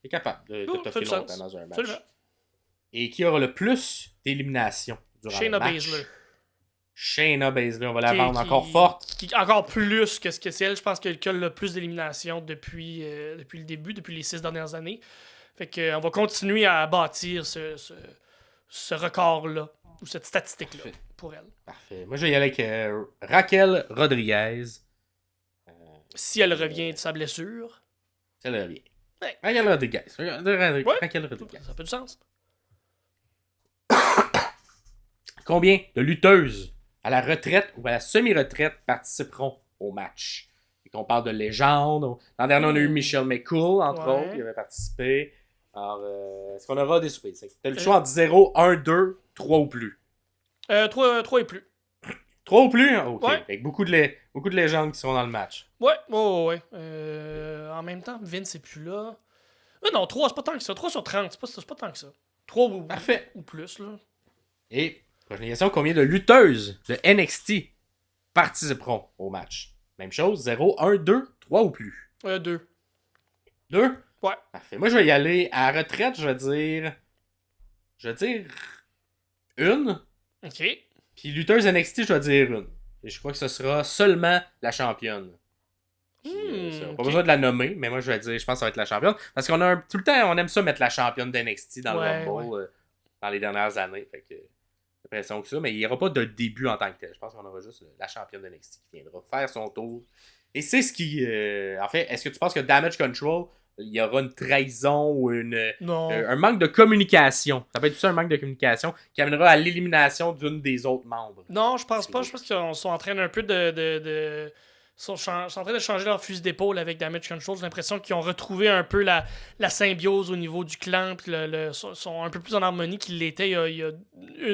est capable de ça toffer fait du longtemps sens. dans un match. Absolument. Et qui aura le plus d'éliminations durant Shayna le match? Baszler. Shayna Baszler. On va la Qui- vendre qui- encore forte. Encore plus que ce que c'est elle. Je pense qu'elle a le plus d'éliminations depuis le début, depuis les 6 dernières années. Fait que, on va continuer à bâtir ce record-là, ou cette statistique-là, Parfait. pour elle. Parfait. Moi, je vais y aller avec Raquel Rodriguez. Si elle revient de sa blessure, Ça le revient. Ouais. Raquel Rodriguez. Ouais. Raquel Rodriguez. ça fait du sens. Combien de lutteuses à la retraite ou à la semi-retraite participeront au match? Et qu'on parle de légende. L'an dernier, on a eu Michelle McCool, entre Ouais. autres, qui avait participé. Alors, est-ce qu'on aura des surprises? T'as le choix entre 0, 1, 2, 3 ou plus. 3 et plus. 3 ou plus? Ok. Ouais. Fait que beaucoup de légendes qui seront dans le match. Ouais. En même temps, Vince est plus là. Non, 3, c'est pas tant que ça. 3 sur 30, c'est pas tant que ça. 3 Parfait. ou plus, là. Et, prochaine question, combien de lutteuses de NXT participeront au match? Même chose, 0, 1, 2, 3 ou plus. 2. 2? Ouais. Parfait. Moi, je vais y aller à la retraite, je vais dire une. Ok. Puis lutteuse NXT, je vais dire une. Et je crois que ce sera seulement la championne. Puis, ça, pas ok. besoin de la nommer, mais moi, je vais dire, je pense que ça va être la championne. Parce qu'on a tout le temps, on aime ça mettre la championne d'NXT dans Ouais, le Rumble dans les dernières années. Fait que j'ai l'impression que ça, mais il n'y aura pas de début en tant que tel. Je pense qu'on aura juste la championne d'NXT qui viendra faire son tour. Et c'est ce qui. En fait, est-ce que tu penses que Damage Control il y aura une trahison ou Non. un manque de communication. Ça peut être ça, un manque de communication qui amènera à l'élimination d'une des autres membres. Non, je pense pas. Je pense qu'ils sont en train un peu sont en train de changer leur fusil d'épaule avec Damage Control. J'ai l'impression qu'ils ont retrouvé un peu la symbiose au niveau du clan. Puis sont un peu plus en harmonie qu'ils l'étaient il y a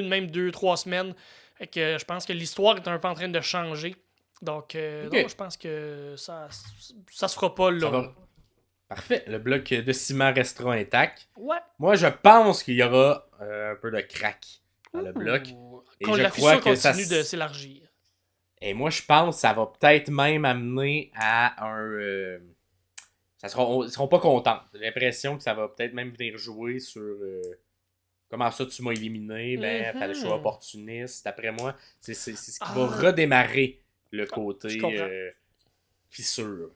même 2-3 semaines. Fait que je pense que l'histoire est un peu en train de changer. Donc, non, je pense que ça se fera pas là. Ça va. Parfait. Le bloc de ciment restera intact. Ouais. Moi, je pense qu'il y aura un peu de crack dans le bloc. Et Quand je la crois fissure que ça continue de s'élargir. Et moi, je pense que ça va peut-être même amener à ils seront pas contents. J'ai l'impression que ça va peut-être même venir jouer sur comment ça tu m'as éliminé. Ben, fallait que je sois opportuniste. D'après moi, c'est ce qui va redémarrer le côté fissure.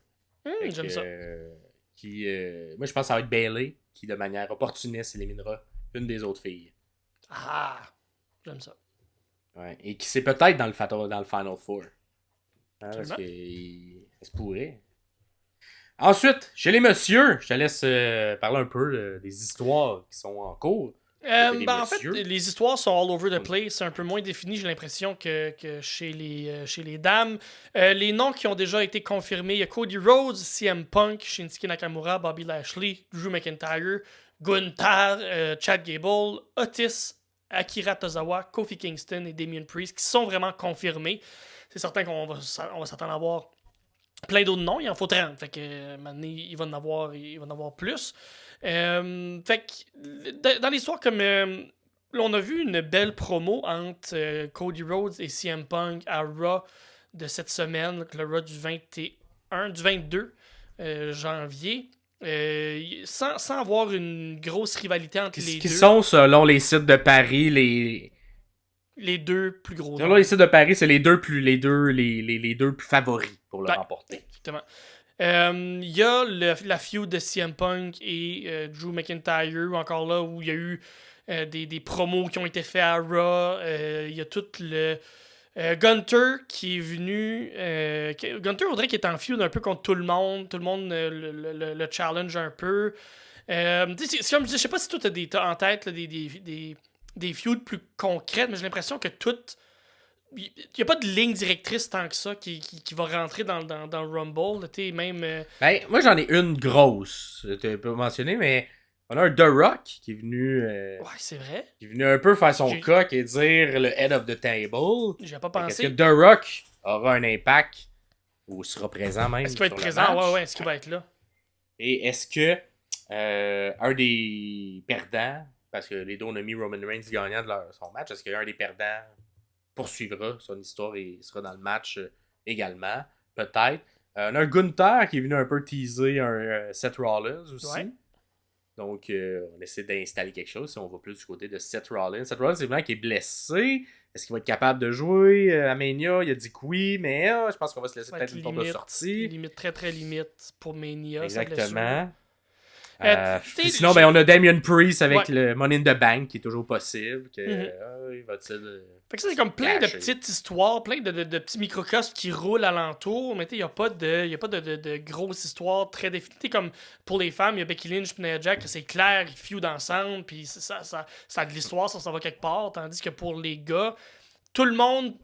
J'aime ça. Moi, je pense que ça va être Bayley qui, de manière opportuniste, éliminera une des autres filles. Ah, j'aime ça. Ouais. Et qui c'est peut-être dans le Final Four. Hein, parce que ça se pourrait. Ensuite, chez les messieurs, je te laisse parler un peu des histoires qui sont en cours. En fait, les histoires sont all over the place. C'est un peu moins défini, j'ai l'impression, que chez les dames. Les noms qui ont déjà été confirmés, il y a Cody Rhodes, CM Punk, Shinsuke Nakamura, Bobby Lashley, Drew McIntyre, Gunther, Chad Gable, Otis, Akira Tozawa, Kofi Kingston et Damian Priest qui sont vraiment confirmés. C'est certain qu'on va s'attendre à avoir plein d'autres noms. Il en faut 30. Fait que maintenant, il va en avoir plus. Fait que dans l'histoire, comme on a vu une belle promo entre Cody Rhodes et CM Punk à Raw de cette semaine, le Raw du 22 janvier. Sans avoir une grosse rivalité entre les deux. Qui sont, selon les sites de Paris, les deux plus gros. Selon les sites de Paris, c'est les deux plus favoris pour le remporter. Exactement. Il y a la feud de CM Punk et Drew McIntyre, encore là, où il y a eu des promos qui ont été faits à Raw. Il y a tout le... Gunter qui est venu. Gunter, on dirait qu'il est en feud un peu contre tout le monde. Tout le monde le challenge un peu. C'est comme, je sais pas si toi t'as en tête là, des feuds plus concrètes, mais j'ai l'impression que tout. Il n'y a pas de ligne directrice tant que ça qui va rentrer dans le Rumble. Même, Ben, moi j'en ai une grosse. Tu peux mentionner, mais on a un The Rock qui est venu. Ouais, c'est vrai. Qui est venu un peu faire son coq et dire le head of the table. J'ai pas pensé. Est-ce que The Rock aura un impact ou sera présent même? Est-ce qu'il va être présent? Ouais, est-ce qu'il va être là? Et est-ce que un des perdants, parce que les deux ont mis Roman Reigns gagnant de son match, est-ce qu'un des perdants poursuivra son histoire et sera dans le match également? Peut-être. On a un Gunther qui est venu un peu teaser un Seth Rollins aussi. Ouais. Donc, on essaie d'installer quelque chose si on va plus du côté de Seth Rollins. Seth Rollins, c'est vraiment qui est blessé. Est-ce qu'il va être capable de jouer à Mania? Il a dit que oui, mais je pense qu'on va se laisser peut-être une porte de sortie. Limite, très très limite pour Mania. Exactement. Sinon, ben, on a Damian Priest avec le Money in the Bank qui est toujours possible. Il va-t-il. Fait que ça, c'est comme plein de petites histoires, plein de petits microcosmes qui roulent alentour. Mais il n'y a pas de grosses histoires très définies. Comme pour les femmes, il y a Becky Lynch et Nia Jax, c'est clair, ils feudent ensemble, puis ça a de l'histoire, ça va quelque part. Tandis que pour les gars, tout le monde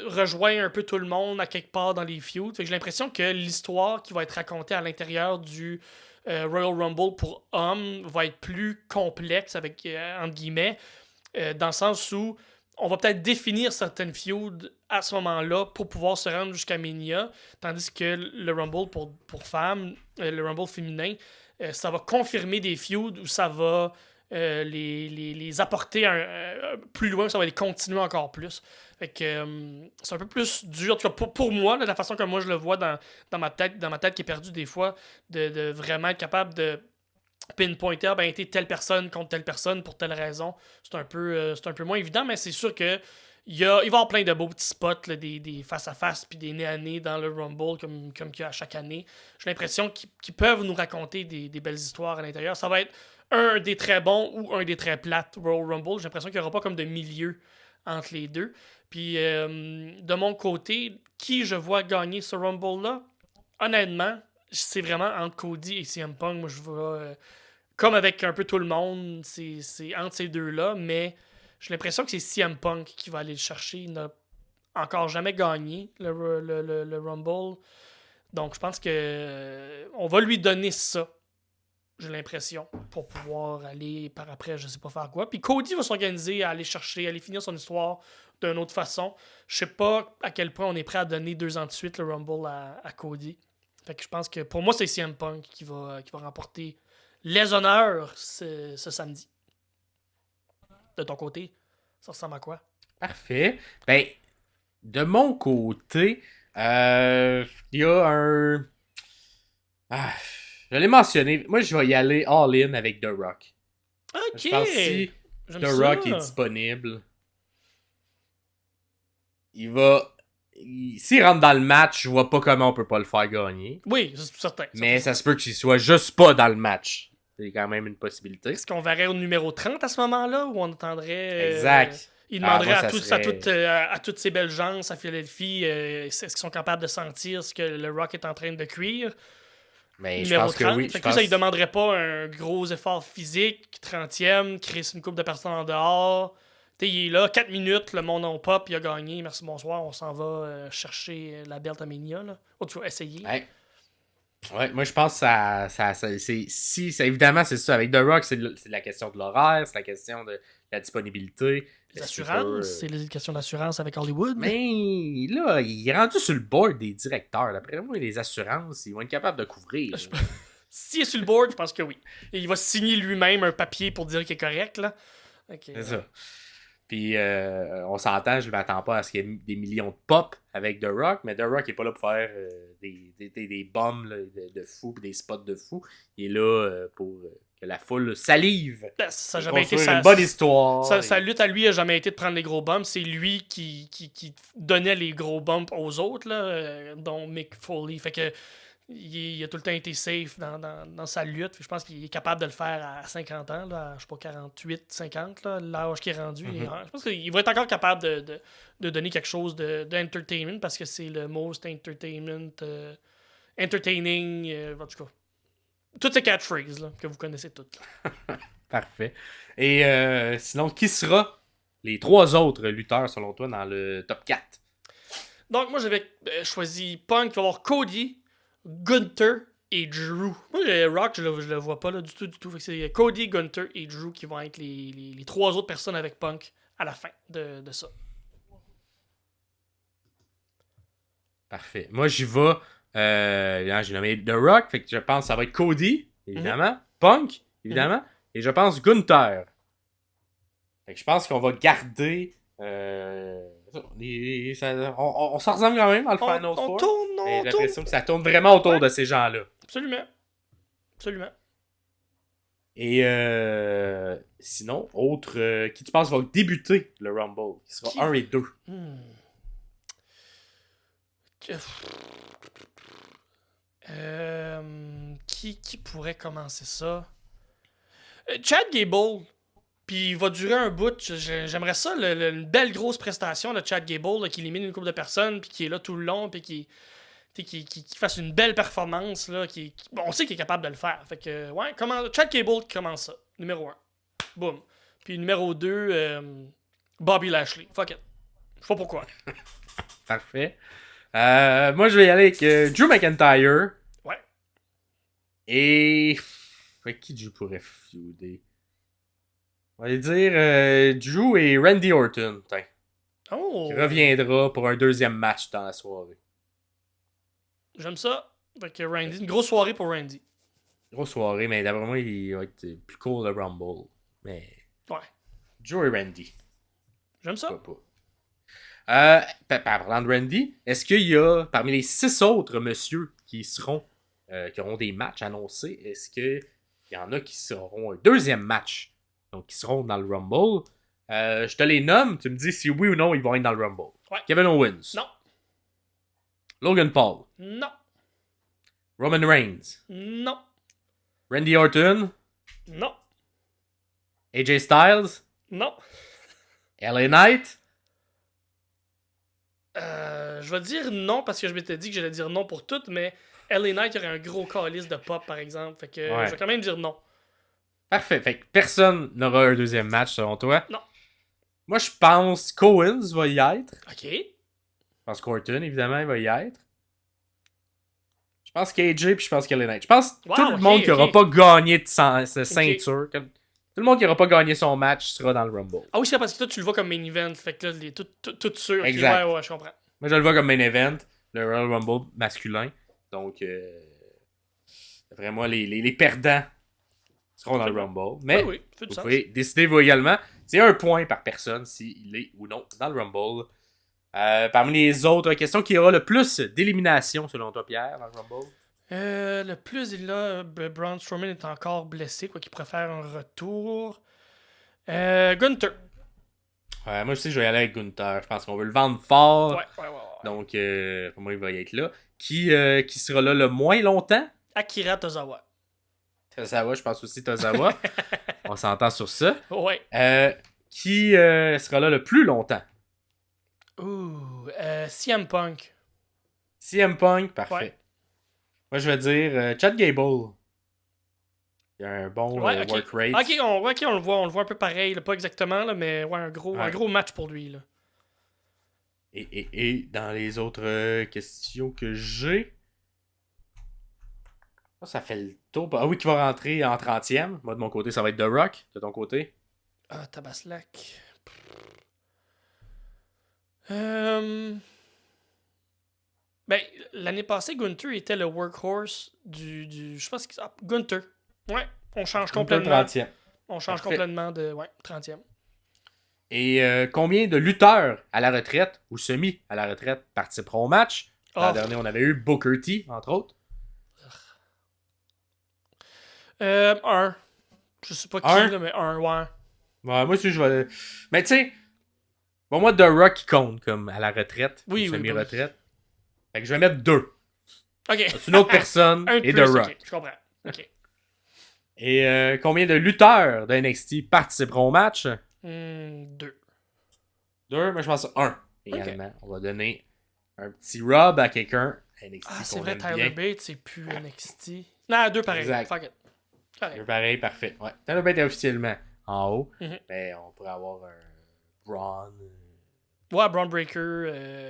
rejoint un peu tout le monde à quelque part dans les feuds. Fait que j'ai l'impression que l'histoire qui va être racontée à l'intérieur du Royal Rumble pour hommes va être plus complexe, avec entre guillemets, dans le sens où on va peut-être définir certaines feuds à ce moment-là pour pouvoir se rendre jusqu'à Mania, tandis que le Rumble pour femmes, le Rumble féminin, ça va confirmer des feuds où ça va les apporter plus loin, ça va les continuer encore plus. Fait que c'est un peu plus dur, en tout cas pour moi, de la façon que moi je le vois dans ma tête qui est perdue des fois, de vraiment être capable de pinpointer, telle personne contre telle personne pour telle raison. C'est un peu moins évident, mais c'est sûr que il va y avoir plein de beaux petits spots, là, des face-à-face puis des nez à nez dans le Rumble comme qu'il y a à chaque année. J'ai l'impression qu'ils peuvent nous raconter des belles histoires à l'intérieur. Ça va être un des très bons ou un des très plates Royal Rumble. J'ai l'impression qu'il n'y aura pas comme de milieu entre les deux. Puis de mon côté, qui je vois gagner ce Rumble-là, honnêtement, c'est vraiment entre Cody et CM Punk. Moi, je vais... comme avec un peu tout le monde, c'est entre ces deux-là, mais j'ai l'impression que c'est CM Punk qui va aller le chercher. Il n'a encore jamais gagné le Rumble. Donc, je pense que on va lui donner ça, j'ai l'impression, pour pouvoir aller par après, je sais pas faire quoi. Puis Cody va s'organiser à aller chercher, à aller finir son histoire d'une autre façon. Je sais pas à quel point on est prêt à donner 2 ans de suite le Rumble à Cody. Fait que je pense que pour moi, c'est CM Punk qui va remporter les honneurs ce samedi. De ton côté, ça ressemble à quoi? Parfait. Ben, de mon côté, il y a un... Ah, je l'ai mentionné. Moi, je vais y aller all-in avec The Rock. Ok! Je pense que si J'aime The ça. Rock est disponible, il va... S'il rentre dans le match, je vois pas comment on peut pas le faire gagner. Oui, c'est certain. Mais ça se peut qu'il soit juste pas dans le match. C'est quand même une possibilité. Est-ce qu'on verrait au numéro 30 à ce moment-là ou on attendrait. Exact. Il demanderait moi, ça serait- à toutes ces belles gens à Philadelphie est-ce qu'ils sont capables de sentir ce que le Rock est en train de cuire. Mais je Numéro pense que 30. oui. Fait que ça, il demanderait pas un gros effort physique. 30e, créer une couple de personnes en dehors. T'sais, il est là, 4 minutes, le monde en pop, il a gagné, merci, bonsoir, on s'en va chercher la belt à Mania. Là. Oh, tu vas essayer. Ouais, moi je pense que évidemment c'est ça. Avec The Rock, c'est la question de l'horaire, c'est la question de la disponibilité. Les assurances, c'est les questions d'assurance avec Hollywood. Mais là, il est rendu sur le board des directeurs. D'après moi, les assurances, ils vont être capables de couvrir. S'il est sur le board, je pense que oui. Et il va signer lui-même un papier pour dire qu'il est correct. Là. Okay. C'est ça. Puis on s'entend, je ne m'attends pas à ce qu'il y ait des millions de pop avec The Rock, mais The Rock n'est pas là pour faire des bombes là, de fou, des spots de fou. Il est là pour que la foule salive. Ça a jamais été une bonne histoire. Sa lutte à lui a jamais été de prendre les gros bumps. C'est lui qui donnait les gros bumps aux autres, là, dont Mick Foley. Fait que il a tout le temps été safe dans sa lutte. Je pense qu'il est capable de le faire à 50 ans, là, à, je sais pas, 48, 50, là, l'âge qu'il est rendu. Je pense qu'il va être encore capable de donner quelque chose d'entertainment parce que c'est le most entertainment entertaining, en tout cas. Toutes ces catchphrases là, que vous connaissez toutes. Parfait. Et sinon, qui sera les 3 autres lutteurs selon toi dans le top 4? Donc moi j'avais choisi Punk, il va y avoir Cody, Gunther et Drew. Moi, Rock, je le vois pas là, du tout. Fait que c'est Cody, Gunther et Drew qui vont être les 3 autres personnes avec Punk à la fin de ça. Parfait. Moi, j'y vais. J'ai nommé The Rock, fait que je pense que ça va être Cody, évidemment. Punk, évidemment. Et je pense Gunther. Fait que je pense qu'on va garder. On s'en ressemble quand même dans le Final Four. J'ai l'impression que ça tourne vraiment autour de ces gens-là. Absolument. Et sinon, autre qui tu penses va débuter le Rumble, qui sera 1 et 2. Qui pourrait commencer ça? Chad Gable. Puis il va durer un bout. J'aimerais ça, une belle grosse prestation de Chad Gable là, qui élimine une couple de personnes, puis qui est là tout le long, puis qui fasse une belle performance. Là, bon, on sait qu'il est capable de le faire. Fait que, ouais, Chad Gable qui commence ça. Numéro 1. Boum. Puis numéro 2, Bobby Lashley. Fuck it. Je sais pas pourquoi. Parfait. Moi, je vais y aller avec Drew McIntyre. Ouais. Et... Avec qui Drew pourrait feuder? On va dire Drew et Randy Orton. Oh! Qui reviendra pour un 2e match dans la soirée. J'aime ça. Fait que Randy, une grosse soirée pour Randy. Grosse soirée, mais d'après moi, il va être plus court le Rumble. Mais... Ouais. Drew et Randy. J'aime ça. Parlant de Randy, est-ce qu'il y a, parmi les 6 autres messieurs qui auront des matchs annoncés, est-ce qu'il y en a qui seront un 2e match? Donc, qui seront dans le Rumble. Je te les nomme, tu me dis si oui ou non ils vont être dans le Rumble. Ouais. Kevin Owens. Non. Logan Paul. Non. Roman Reigns. Non. Randy Orton. Non. AJ Styles. Non. LA Knight. Je vais dire non parce que je m'étais dit que j'allais dire non pour toutes, mais LA Knight, il y aurait un gros calice de pop, par exemple. Fait que Ouais. je vais quand même dire non. Parfait. Fait que personne n'aura un deuxième match, selon toi. Non. Moi, je pense qu'Owens va y être. OK. Je pense qu'Orton, évidemment, il va y être. Je pense qu'AJ, puis je pense qu'LA Knight. Je pense que Wow, tout le ok, monde qui n'aura ok. pas gagné de ceinture, tout le monde qui n'aura pas gagné son match sera dans le Rumble. Ah oui, c'est parce que toi, tu le vois comme main event. Fait que là, tout sûr. Ok, Exact. ouais, je comprends. Moi, je le vois comme main event, le Royal Rumble masculin. Donc, d'après moi, les perdants seront dans le Rumble. Mais Oui, fait du vous sens. pouvez décider vous également. C'est un point par personne s'il est ou non dans le Rumble. Parmi les autres questions, qui aura le plus d'élimination selon toi, Pierre, dans le Rumble? Le plus, Braun Strowman est encore blessé, quoi qu'il préfère un retour. Gunther. Moi aussi, je vais y aller avec Gunther. Je pense qu'on veut le vendre fort. Ouais. Donc, pour moi, il va y être là. Qui sera là le moins longtemps? Akira Tozawa. Tozawa, je pense aussi Tozawa. On s'entend sur ça. Ouais. Qui sera là le plus longtemps? Ouh, CM Punk. CM Punk, parfait. Ouais. Moi, je vais dire Chad Gable. Il y a un bon Ouais, ok. work rate. Ok, on le voit un peu pareil, là, pas exactement, là, mais ouais, un gros match pour lui. Là. Et dans les autres questions que j'ai, ça fait le tour. Ah oui, qui va rentrer en 30e. Moi, de mon côté, ça va être The Rock. De ton côté? Ah, Tabaslac. Ben, l'année passée, Gunther était le workhorse du je pense que Gunther. Ouais, on change complètement. 30e. On change Parfait. complètement de 30e. Et combien de lutteurs à la retraite ou semi à la retraite participeront au match? L'an dernier, on avait eu Booker T, entre autres. Un. Je sais pas qui, là, mais un, ouais. Ouais, moi aussi, je vais. Mais tu sais, pour moi, The Rock il compte comme à la retraite. Oui, ou oui, semi-retraite. Fait que je vais mettre 2. Ok. C'est une autre personne Un de et plus, The Rock. ok, je comprends. Ok. Et combien de lutteurs de NXT participeront au match? 2. 2, moi je pense 1 également. On va donner un petit rub à quelqu'un. NXT Ah, c'est qu'on vrai, aime Tyler bien. Bates, c'est plus NXT. Non, 2 pareil. Exact. Fuck it. Correct. 2 pareil, parfait. Ouais. Tyler Bate est officiellement en haut. Mhm. Mais on pourrait avoir un Braun, Ouais, Braun Breaker.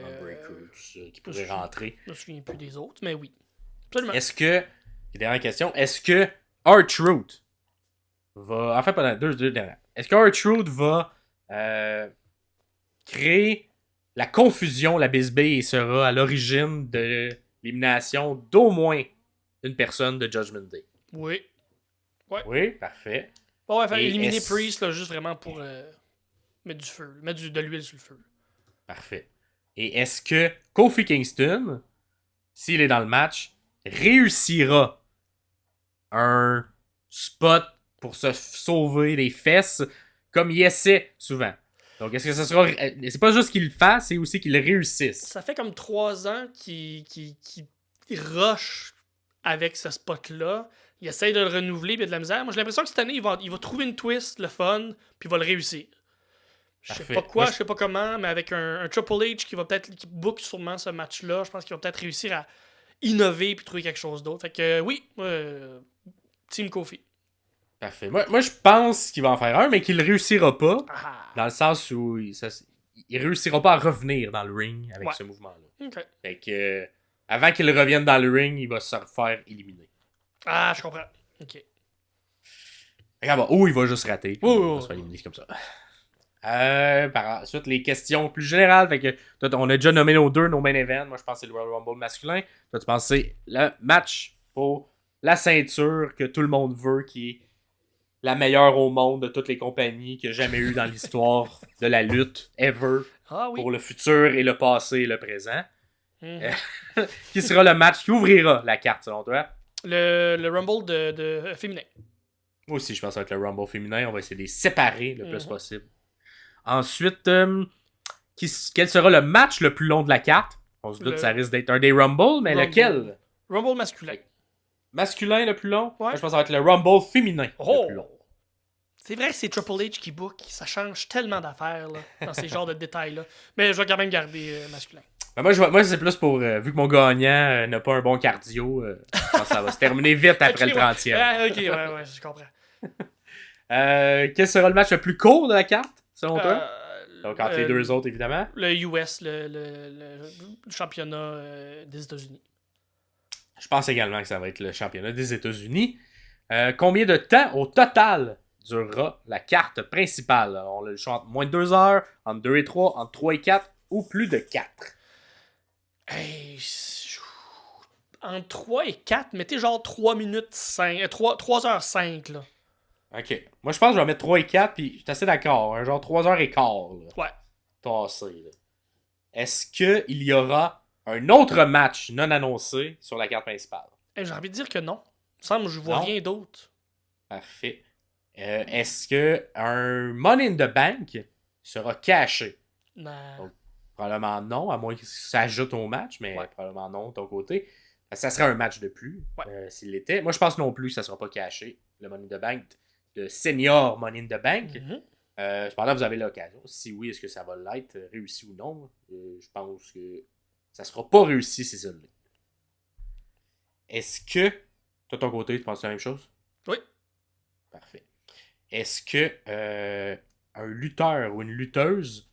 un Breaker, tout ça, qui pourrait rentrer. Je me souviens plus des autres, mais oui. Absolument. Est-ce que, et dernière question, est-ce que R-Truth va, enfin pas deux dernières, est-ce que R-Truth va créer la confusion, la bisbille, et sera à l'origine de l'élimination d'au moins une personne de Judgment Day? Oui. Oui, parfait. Bon, ouais, faire Et éliminer est-ce- Priest, là, juste vraiment pour mettre du feu. Mettre de l'huile sur le feu. Parfait. Et est-ce que Kofi Kingston, s'il est dans le match, réussira un spot pour se sauver les fesses comme il essaie souvent? Donc, est-ce que ce sera. C'est pas juste qu'il le fasse, c'est aussi qu'il réussisse. Ça fait comme 3 ans qu'il rush avec ce spot-là. Il essaye de le renouveler, puis il y a de la misère. Moi, j'ai l'impression que cette année, il va trouver une twist, le fun, puis il va le réussir. Je sais Parfait. pas quoi, Moi, je sais pas comment, mais avec un Triple H qui book sûrement ce match-là, je pense qu'il va peut-être réussir à innover puis trouver quelque chose d'autre. Fait que oui, Team Kofi. Parfait. Moi, je pense qu'il va en faire un, mais qu'il ne réussira pas. Ah. Dans le sens où il réussira pas à revenir dans le ring avec Ouais. ce mouvement-là. Ok. Fait que avant qu'il revienne dans le ring, il va se faire éliminer. Ah, je comprends. Ok. Regarde, il va juste rater. Puis Oui, il oui, va oui. se faire éliminer comme ça. Par ensuite, les questions plus générales. Fait que, toi, on a déjà nommé nos main events. Moi, je pense que c'est le Royal Rumble masculin. Toi, tu penses que c'est le match pour la ceinture que tout le monde veut, qui est la meilleure au monde de toutes les compagnies qu'il y a jamais eu dans l'histoire de la lutte, ever, Ah oui. pour le futur et le passé et le présent. Mhm. Qui sera le match qui ouvrira la carte, selon toi? Le Rumble de féminin. Moi aussi, je pense que ça va être le Rumble féminin. On va essayer de les séparer le plus Mhm. possible. Ensuite, quel sera le match le plus long de la carte? On se doute que ça risque d'être un des Rumble, mais Rumble. lequel? Rumble masculin. Masculin le plus long? Ouais. Moi, je pense que ça va être le Rumble féminin Oh! le plus long. C'est vrai que c'est Triple H qui book. Ça change tellement d'affaires là, dans ces genres de détails-là. Mais je vais quand même garder masculin. Ben, moi, c'est plus pour... vu que mon gagnant n'a pas un bon cardio, je pense que ça va se terminer vite après Ok, le 30e. Ouais. Ok, ouais, je comprends. Quel sera le match le plus court de la carte, selon toi? Donc, entre les Euh, deux autres, évidemment. Le US, le championnat des États-Unis. Je pense également que ça va être le championnat des États-Unis. Combien de temps au total durera la carte principale? On a le choix entre moins de 2 heures, entre 2 et 3, entre 3 et 4 ou plus de 4. Hey, entre 3 et 4, mettez genre 3 minutes 5, 3 heures 5, là. Ok. Moi, je pense que je vais mettre 3 et 4, puis je suis assez d'accord. Genre 3 heures et quart. Là, Ouais. tassé, là. Est-ce qu'il y aura un autre match non annoncé sur la carte principale? Hey, j'ai envie de dire que non. Il me semble que je vois Non. rien d'autre. Parfait. Est-ce que un Money in the Bank sera caché? Non. Donc, probablement non, à moins que ça ajoute au match, mais Ouais. probablement non de ton côté. Ça serait un match de plus, Ouais. s'il l'était. Moi, je pense non plus que ça ne sera pas caché, le Money in the Bank, de Senior Money in the Bank. Mhm. Cependant, vous avez l'occasion. Si oui, est-ce que ça va l'être, réussi ou non? Je pense que ça ne sera pas réussi si ça l'est. Est-ce que, toi, de ton côté, tu penses la même chose? Oui. Parfait. Est-ce que un lutteur ou une lutteuse,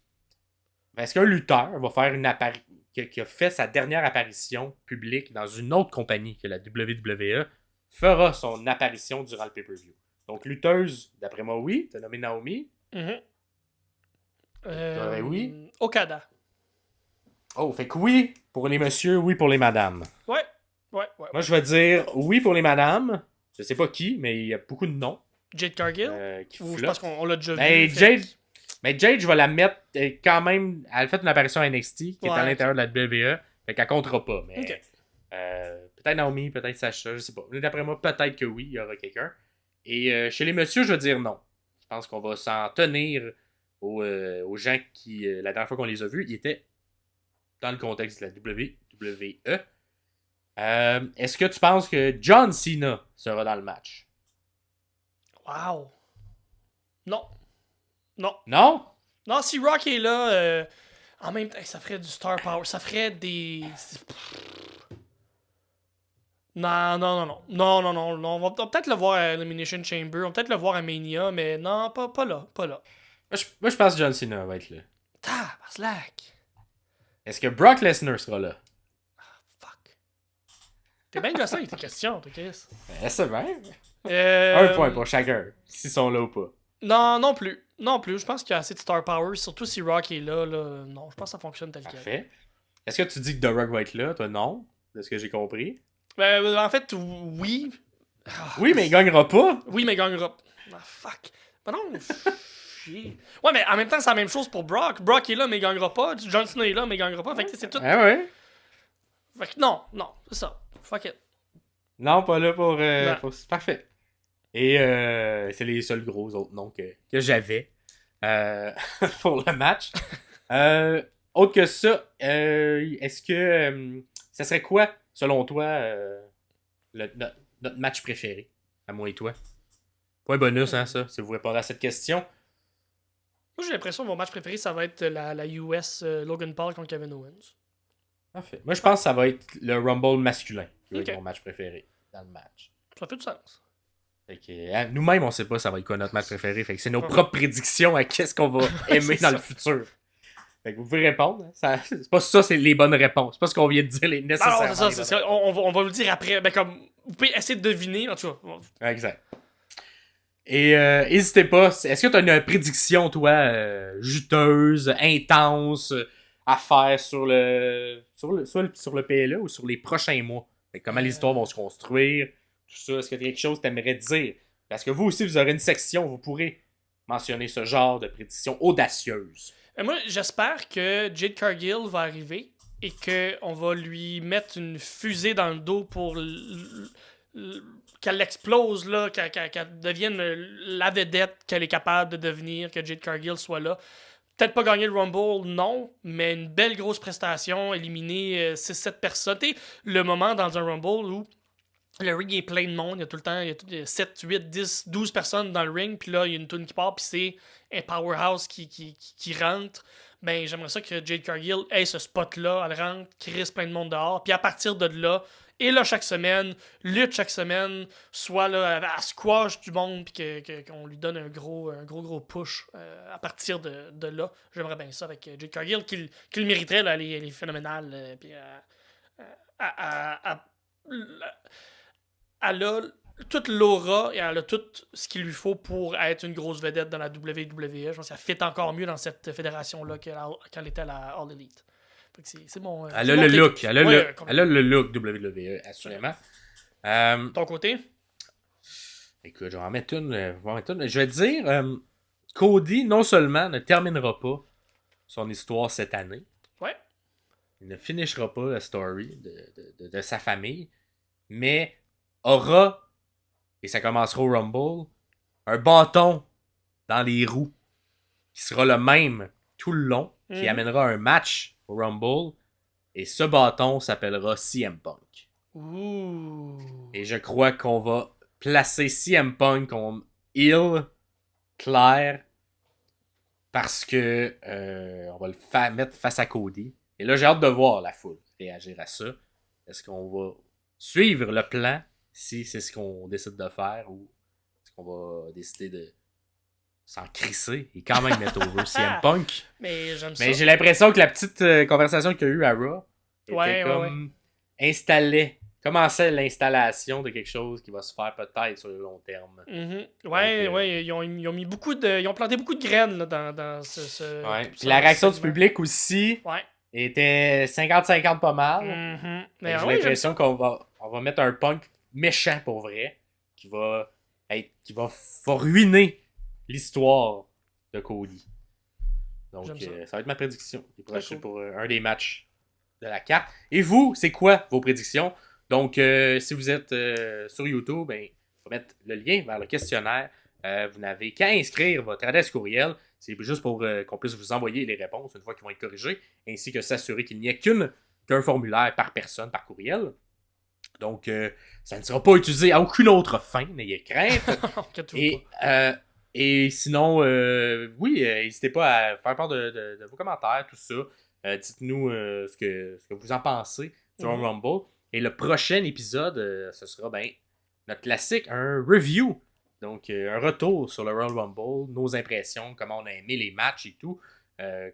est-ce qu'un lutteur va faire une apparition, qui a fait sa dernière apparition publique dans une autre compagnie que la WWE, fera son apparition durant le pay-per-view? Donc, lutteuse, d'après moi, oui. T'as nommé Naomi. Mhm. Oui. Okada. Oh, fait que oui pour les messieurs, oui pour les madames. Ouais. Moi, je vais dire oui pour les madames. Je sais pas qui, mais il y a beaucoup de noms Jade Cargill. qui Ou je flottent. pense qu'on l'a déjà Ben, vu. Mais Jade, je vais la mettre quand même. Elle a fait une apparition à NXT qui est à Ouais, l'intérieur de la WWE. Fait qu'elle comptera pas. Mais Ok. peut-être Naomi, peut-être Sacha, je sais pas. Mais d'après moi, peut-être que oui, il y aura quelqu'un. Et chez les messieurs, je vais dire non. Je pense qu'on va s'en tenir aux gens qui, la dernière fois qu'on les a vus, ils étaient dans le contexte de la WWE. Est-ce que tu penses que John Cena sera dans le match? Wow. Non. Non. Non? Non, si Rock est là, en même temps, ça ferait du star power. Ça ferait des. Non. On va peut-être le voir à Elimination Chamber, on va peut-être le voir à Mania, mais non, pas là. Moi, je pense que John Cena va être là. Slack. Est-ce que Brock Lesnar sera là? Fuck. T'es bien gossant avec tes questions, toi, Chris. C'est bien. Euh, Un point pour chacun, s'ils sont là ou pas. Non plus. Je pense qu'il y a assez de star power, surtout si Rock est là. Non, je pense que ça fonctionne tel quel. Parfait. Est-ce que tu dis que The Rock va être là? Toi, non. De ce que j'ai compris. En fait, oui. Oui, mais il gagnera pas. Oui, mais il gagnera. Ah, fuck. Ben non. Chier. Ouais, mais en même temps, c'est la même chose pour Brock. Brock est là, mais il gagnera pas. John Cena est là, mais il gagnera pas. Fait que c'est tout. Ah ouais? Fait que non, c'est ça. Fuck it. Non, pas là pour... Non. Parfait. Et c'est les seuls gros autres noms que j'avais pour le match. Autre que ça, est-ce que... ça serait quoi, selon toi, notre match préféré, à moi et toi? Point bonus, hein, ça, si vous répondez à cette question. Moi, j'ai l'impression que mon match préféré, ça va être la US Logan Paul contre Kevin Owens. Parfait. Moi, je pense que ça va être le Rumble masculin qui va Ok. être mon match préféré dans le match. Ça fait du sens. Fait que, nous-mêmes, on sait pas ça va être quoi notre match préféré. Fait que c'est nos Ouais. propres prédictions à qu'est-ce qu'on va aimer C'est dans ça. le futur. Fait que vous pouvez répondre. Hein. C'est pas ça, c'est les bonnes réponses. C'est pas ce qu'on vient de dire, les Non, nécessaires. c'est ça. On va le dire après. Ben, comme, vous pouvez essayer de deviner, en tout cas. Exact. Et n'hésitez pas. Est-ce que tu as une prédiction, toi, juteuse, intense, à faire sur le PLE ou sur les prochains mois? Fait que comment les histoires vont se construire, tout ça. Est-ce que tu as quelque chose que tu aimerais dire? Parce que vous aussi, vous aurez une section où vous pourrez mentionner ce genre de prédiction audacieuse. Moi, j'espère que Jade Cargill va arriver et qu'on va lui mettre une fusée dans le dos pour qu'elle explose, là, qu'elle devienne la vedette qu'elle est capable de devenir, que Jade Cargill soit là. Peut-être pas gagner le Rumble, non, mais une belle grosse prestation, éliminer 6-7 personnes. Tu sais, le moment dans un Rumble où le ring est plein de monde, il y a tout le temps il y a 7, 8, 10, 12 personnes dans le ring, puis là, il y a une tune qui part, puis c'est un powerhouse qui rentre. ben j'aimerais ça que Jade Cargill ait ce spot-là, elle rentre, crisse plein de monde dehors, puis à partir de là, et là chaque semaine, lutte chaque semaine, soit là, elle squash du monde, puis qu'on lui donne un gros push à partir de là. J'aimerais bien ça avec Jade Cargill, qui le mériterait, là, elle est phénoménale, puis elle a toute l'aura et elle a tout ce qu'il lui faut pour être une grosse vedette dans la WWE. Je pense qu'elle fit encore mieux dans cette fédération-là qu'elle était à la All Elite. Fait que c'est bon. Elle a le look. Elle a le look WWE, assurément. Ton côté? Écoute, je vais en mettre une. Je vais te dire, Cody, non seulement ne terminera pas son histoire cette année, Ouais. il ne finira pas la story de sa famille, mais aura, et ça commencera au Rumble, un bâton dans les roues qui sera le même tout le long, qui amènera un match au Rumble, et ce bâton s'appellera CM Punk. Ouh. Et je crois qu'on va placer CM Punk comme heel clair parce que on va le mettre face à Cody. Et là, j'ai hâte de voir la foule réagir à ça. Est-ce qu'on va suivre le plan si c'est ce qu'on décide de faire ou est-ce qu'on va décider de s'en crisser et quand même mettre over CM Punk? Mais j'aime ça. Mais j'ai l'impression que la petite conversation qu'il y a eu à Raw était commençait l'installation de quelque chose qui va se faire peut-être sur le long terme. Ouais, ils ont mis ils ont planté beaucoup de graines là, dans ce ouais. Puis la réaction du public aussi était 50-50 pas mal. Mais j'ai l'impression qu'on va mettre un Punk méchant pour vrai qui va ruiner l'histoire de Cody. Donc ça va être ma prédiction. Il pourrait acheter pour un des matchs de la carte. Et vous, c'est quoi vos prédictions? Donc, si vous êtes sur YouTube, ben, on va mettre le lien vers le questionnaire. Vous n'avez qu'à inscrire votre adresse courriel. C'est juste pour qu'on puisse vous envoyer les réponses une fois qu'ils vont être corrigés, ainsi que s'assurer qu'il n'y ait qu'un formulaire par personne, par courriel. Donc, ça ne sera pas utilisé à aucune autre fin, n'ayez crainte. Et sinon, n'hésitez pas à faire part de vos commentaires, tout ça. Dites-nous ce que vous en pensez sur un Rumble. Et le prochain épisode, ce sera notre classique, un review. Donc, un retour sur le Royal Rumble, nos impressions, comment on a aimé les matchs et tout.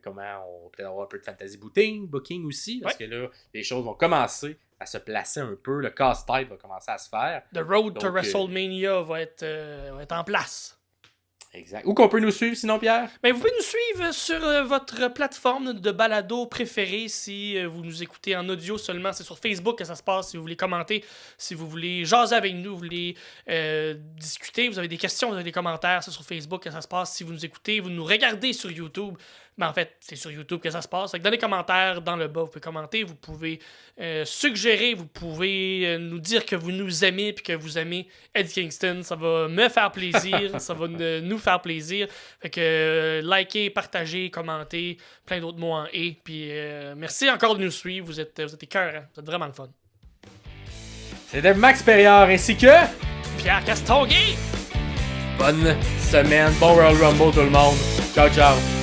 Comment on va peut-être avoir un peu de fantasy booking aussi. Parce que là, les choses vont commencer à se placer un peu. Le casse-tête va commencer à se faire. The road to WrestleMania va être en place. Exact. Où qu'on peut nous suivre sinon, Pierre? Ben, vous pouvez nous suivre sur votre plateforme de balado préférée. Si vous nous écoutez en audio seulement, c'est sur Facebook que ça se passe. Si vous voulez commenter, si vous voulez jaser avec nous, vous voulez discuter, vous avez des questions, vous avez des commentaires, c'est sur Facebook que ça se passe. Si vous nous écoutez, vous nous regardez sur YouTube, mais en fait, c'est sur YouTube que ça se passe. Dans les commentaires, dans le bas, vous pouvez commenter, vous pouvez suggérer, vous pouvez nous dire que vous nous aimez puis que vous aimez Eddie Kingston. Ça va me faire plaisir, ça va nous faire plaisir. Fait que likez, partagez, commentez, plein d'autres mots en « et ». Puis merci encore de nous suivre, vous êtes écœurants, vous êtes vraiment le fun. C'était Max Perriard ainsi que Pierre Castonguay. Bonne semaine, bon Royal Rumble tout le monde. Ciao, ciao.